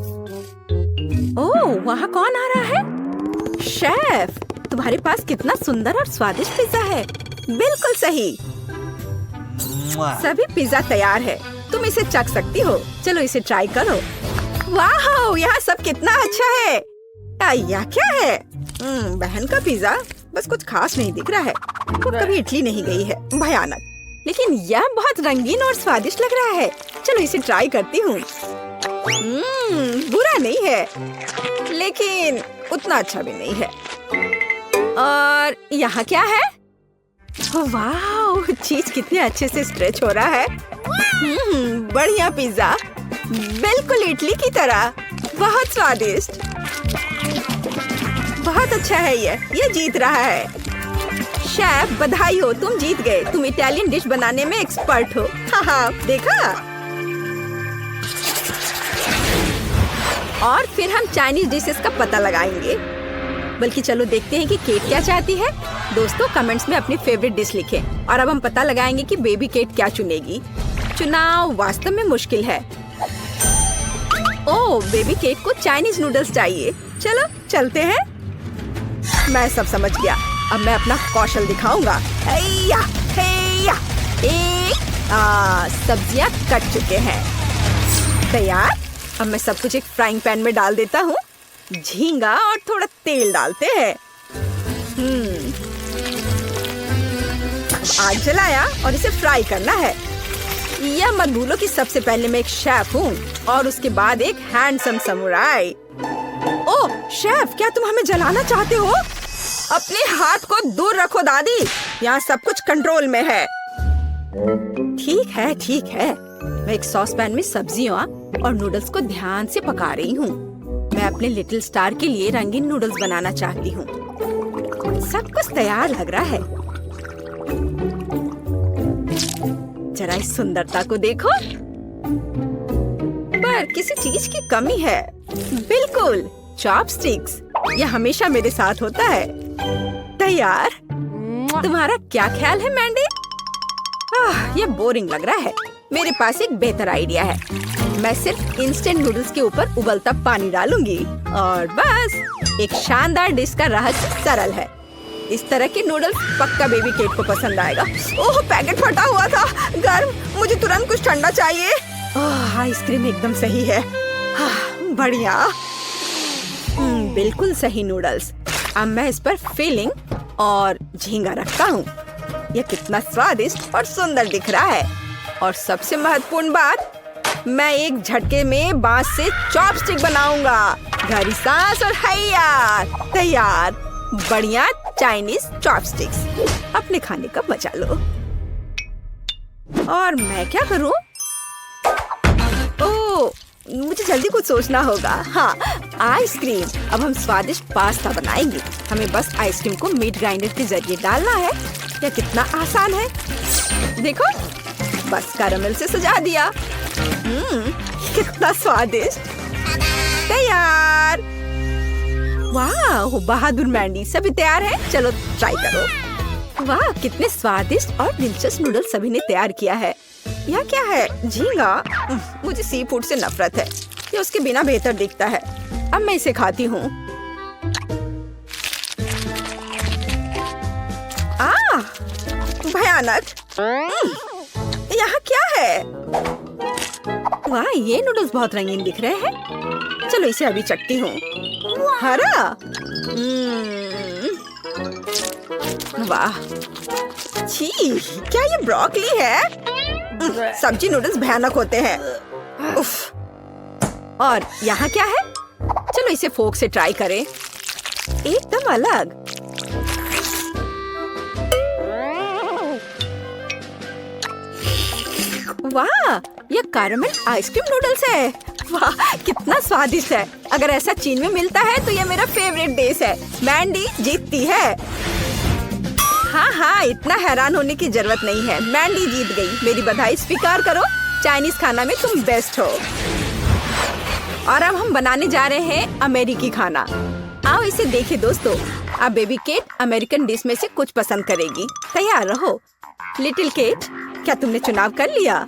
Speaker 2: ओह, वहाँ कौन आ रहा है? शेफ, तुम्हारे पास कितना सुंदर और स्वादिष्ट पिज्जा है। बिल्कुल सही। सभी पिज्जा तैयार है। तुम इसे चख सकती हो। चलो इसे ट्राई करो। वाह, यहाँ सब कितना अच्छा है। यह क्या है? बहन का पिज्जा बस कुछ खास नहीं दिख रहा है। वो कभी इटली नहीं गई है। भयानक। लेकिन यह बहुत रंगीन और स्वादिष्ट लग रहा है। चलो इसे ट्राई करती हूँ। बुरा नहीं है, लेकिन उतना अच्छा भी नहीं है। और यहाँ क्या है? वाह, चीज कितने अच्छे से स्ट्रेच हो रहा है। बढ़िया पिज्जा, बिल्कुल इटली की तरह। बहुत स्वादिष्ट। बहुत अच्छा है ये जीत रहा है। शेफ, बधाई हो, तुम जीत गए। तुम इटालियन डिश बनाने में एक्सपर्ट हो। हाँ, देखा? और फिर हम चाइनीज डिशेस का पता लगाएंगे। बल्कि चलो देखते हैं कि केट क्या चाहती है। दोस्तों कमेंट्स में अपनी फेवरेट डिश लिखें और अब हम पता लगाएंगे कि बेबी केट क्या चुनेगी। चुनाव वास्तव में मुश्किल है। ओह, बेबी केट को चाइनीज नूडल्स चाहिए। चलो चलते हैं। मैं सब समझ गया। अब मैं अपना कौशल दिखाऊंगा। हैया, हैया। सब्जियां कट चुके हैं। तैयार। अब मैं सब कुछ एक फ्राइंग पैन में डाल देता हूँ। झींगा और थोड़ा तेल डालते हैं। आग जलाया और इसे फ्राई करना है। यह मत भूलो कि सबसे पहले मैं एक शेफ हूँ और उसके बाद एक हैंडसम समुराई। ओह शेफ, क्या तुम हमें जलाना चाहते हो? अपने हाथ को दूर रखो दादी, यहाँ सब कुछ कंट्रोल में है। ठीक है, ठीक है। मैं एक सॉस पैन में सब्जियों और नूडल्स को ध्यान से पका रही हूँ। मैं अपने लिटिल स्टार के लिए रंगीन नूडल्स बनाना चाहती हूँ। सब कुछ तैयार लग रहा है। जरा इस सुंदरता को देखो। पर किसी चीज की कमी है। बिल्कुल, चॉपस्टिक्स। यह हमेशा मेरे साथ होता है। तैयार। तुम्हारा क्या ख्याल है मैंडी? यह बोरिंग लग रहा है। मेरे पास एक बेहतर आइडिया है। मैं सिर्फ इंस्टेंट नूडल्स के ऊपर उबलता पानी डालूंगी और बस। एक शानदार डिश का रहस्य सरल है। इस तरह के नूडल्स पक्का बेबी केट को पसंद आएगा। ओह, पैकेट फटा हुआ था। गर्म, मुझे तुरंत कुछ ठंडा चाहिए। आइसक्रीम एकदम सही है। बढ़िया। बिल्कुल सही नूडल्स। अब मैं इस पर फिलिंग और झींगा रखता हूँ। यह कितना स्वादिष्ट और सुंदर दिख रहा है। और सबसे महत्वपूर्ण बात, मैं एक झटके में बांस से चॉपस्टिक बनाऊंगा। गहरी सांस और हैया, तैयार। बढ़िया चाइनीज चॉपस्टिक्स। अपने खाने का मजा लो। और मैं क्या करूं? ओह, मुझे जल्दी कुछ सोचना होगा। हाँ, आइसक्रीम। अब हम स्वादिष्ट पास्ता बनाएंगे। हमें बस आइसक्रीम को मीट ग्राइंडर के जरिए डालना है। यह कितना आसान है। देखो, बस कैरामेल से सजा दिया। कितना स्वादिष्ट। तैयार। वाह, बहादुर मैंडी। सभी तैयार है? चलो ट्राई करो। वाह, कितने स्वादिष्ट और दिलचस्प नूडल्स सभी ने तैयार किया है। यह क्या है? झींगा। मुझे सी फूड से नफरत है। ये उसके बिना बेहतर दिखता है। अब मैं इसे खाती हूँ। भयानक। यहाँ क्या है? वाह, ये नूडल्स बहुत रंगीन दिख रहे हैं। चलो इसे अभी चखती हूँ। हरा। वाह, छी, क्या ये ब्रोकली है? सब्जी नूडल्स भयानक होते हैं। उफ। और यहाँ क्या है? चलो इसे फोक से ट्राई करें। एकदम अलग। वाह, ये कैरामेल आइसक्रीम नूडल्स है। वाह, कितना स्वादिष्ट है। अगर ऐसा चीन में मिलता है तो ये मेरा फेवरेट डिश है। मैंडी जीतती है। हाँ, इतना हैरान होने की जरूरत नहीं है। मैंडी जीत गई। मेरी बधाई स्वीकार करो। चाइनीज खाना में तुम बेस्ट हो। और अब हम बनाने जा रहे हैं अमेरिकी खाना। आओ इसे देखें दोस्तों। अब बेबी केट अमेरिकन डिश में से कुछ पसंद करेगी। तैयार रहो। लिटिल केट, क्या तुमने चुनाव कर लिया?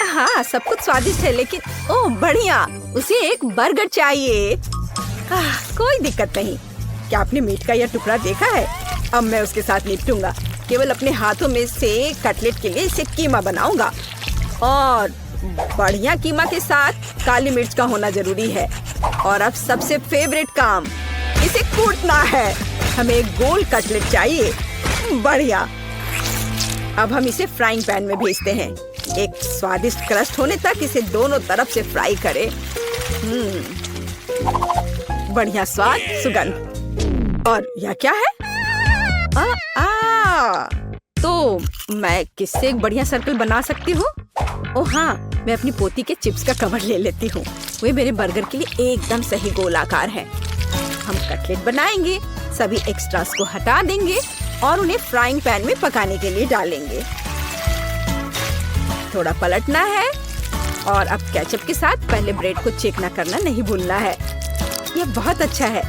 Speaker 2: हाँ, सब कुछ स्वादिष्ट है, लेकिन ओह बढ़िया, उसे एक बर्गर चाहिए। कोई दिक्कत नहीं। क्या आपने मीट का यह टुकड़ा देखा है? अब मैं उसके साथ निपटूंगा। केवल अपने हाथों में से कटलेट के लिए इसे कीमा बनाऊंगा। और बढ़िया कीमा के साथ काली मिर्च का होना जरूरी है। और अब सबसे फेवरेट काम, इसे कूटना है। हमें एक गोल कटलेट चाहिए। बढ़िया। अब हम इसे फ्राइंग पैन में भेजते हैं। एक स्वादिष्ट क्रस्ट होने तक इसे दोनों तरफ से फ्राई करें। बढ़िया स्वाद, सुगंध। और यह क्या है? तो मैं किससे एक बढ़िया सर्कल बना सकती हूँ? ओह हाँ, मैं अपनी पोती के चिप्स का कवर ले लेती हूँ। वे मेरे बर्गर के लिए एकदम सही गोलाकार है। हम कटलेट बनाएंगे, सभी एक्स्ट्रास को हटा देंगे और उन्हें फ्राइंग पैन में पकाने के लिए डालेंगे। थोड़ा पलटना है और अब केचप के साथ पहले ब्रेड को चिकना करना नहीं भूलना है। यह बहुत अच्छा है।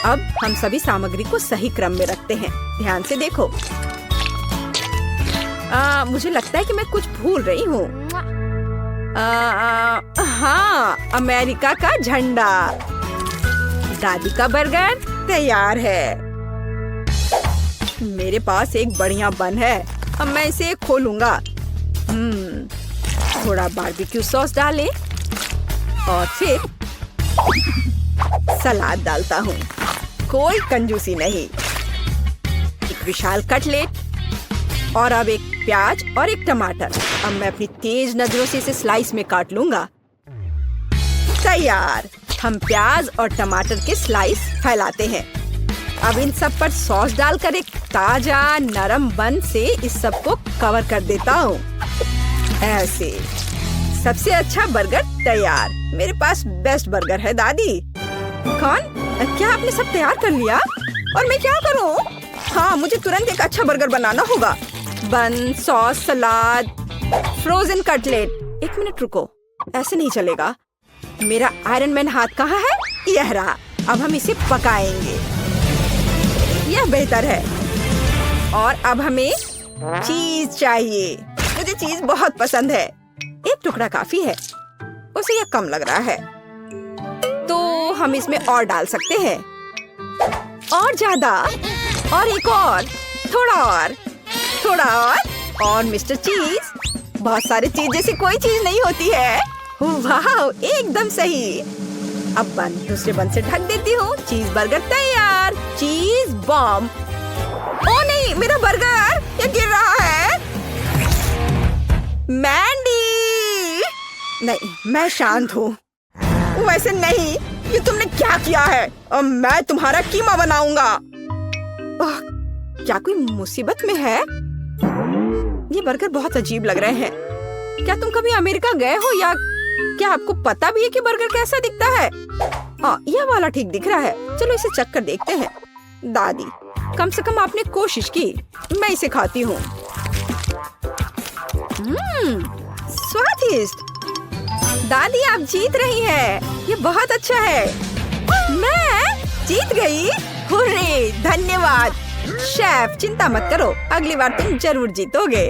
Speaker 2: अब हम सभी सामग्री को सही क्रम में रखते हैं। ध्यान से देखो। मुझे लगता है कि मैं कुछ भूल रही हूँ। हाँ, अमेरिका का झंडा। दादी का बर्गर तैयार है। मेरे पास एक बढ़िया बन है। अब मैं इसे खोलूंगा। थोड़ा बारबेक्यू सॉस डालें और फिर सलाद डालता हूँ। कोई कंजूसी नहीं। एक विशाल कटलेट और अब एक प्याज और एक टमाटर। अब मैं अपनी तेज नजरों से इसे स्लाइस में काट लूंगा। तैयार। हम प्याज और टमाटर के स्लाइस फैलाते हैं। अब इन सब पर सॉस डालकर एक ताजा नरम बन से इस सब को कवर कर देता हूँ। ऐसे सबसे अच्छा बर्गर तैयार। मेरे पास बेस्ट बर्गर है दादी। कौन? क्या आपने सब तैयार कर लिया? और मैं क्या करूँ? हाँ, मुझे तुरंत एक अच्छा बर्गर बनाना होगा। बन, सॉस, सलाद, फ्रोजन कटलेट। एक मिनट रुको, ऐसे नहीं चलेगा। मेरा आयरन मैन हाथ कहाँ है? यह रहा। अब हम इसे पकाएंगे। यह बेहतर है। और अब हमें चीज चाहिए। मुझे चीज बहुत पसंद है। एक टुकड़ा काफी है। उसे यह कम लग रहा है, तो हम इसमें और डाल सकते हैं। और ज्यादा, और एक और, थोड़ा और मिस्टर चीज। बहुत सारे चीज जैसी कोई चीज नहीं होती है। वाह, एकदम सही। अब बन दूसरे बन से ढक देती हूँ। चीज बर्गर तैयार। चीज बॉम्ब। ओ नहीं, मेरा बर्गर ये गिर रहा है। मैंडी! नहीं, मैं शांत हूँ। वैसे नहीं, ये तुमने क्या किया है? अब मैं तुम्हारा कीमा बनाऊंगा। क्या कोई मुसीबत में है? ये बर्गर बहुत अजीब लग रहे हैं। क्या तुम कभी अमेरिका गए हो या क्या आपको पता भी है कि बर्गर कैसा दिखता है? यह वाला ठीक दिख रहा है। चलो इसे चख कर देखते हैं। दादी, कम से कम आपने कोशिश की। मैं इसे खाती हूँ। स्वादिष्ट। दादी, आप जीत रही हैं। ये बहुत अच्छा है। मैं जीत गई। हुर्रे, धन्यवाद। शेफ, चिंता मत करो, अगली बार तुम जरूर जीतोगे।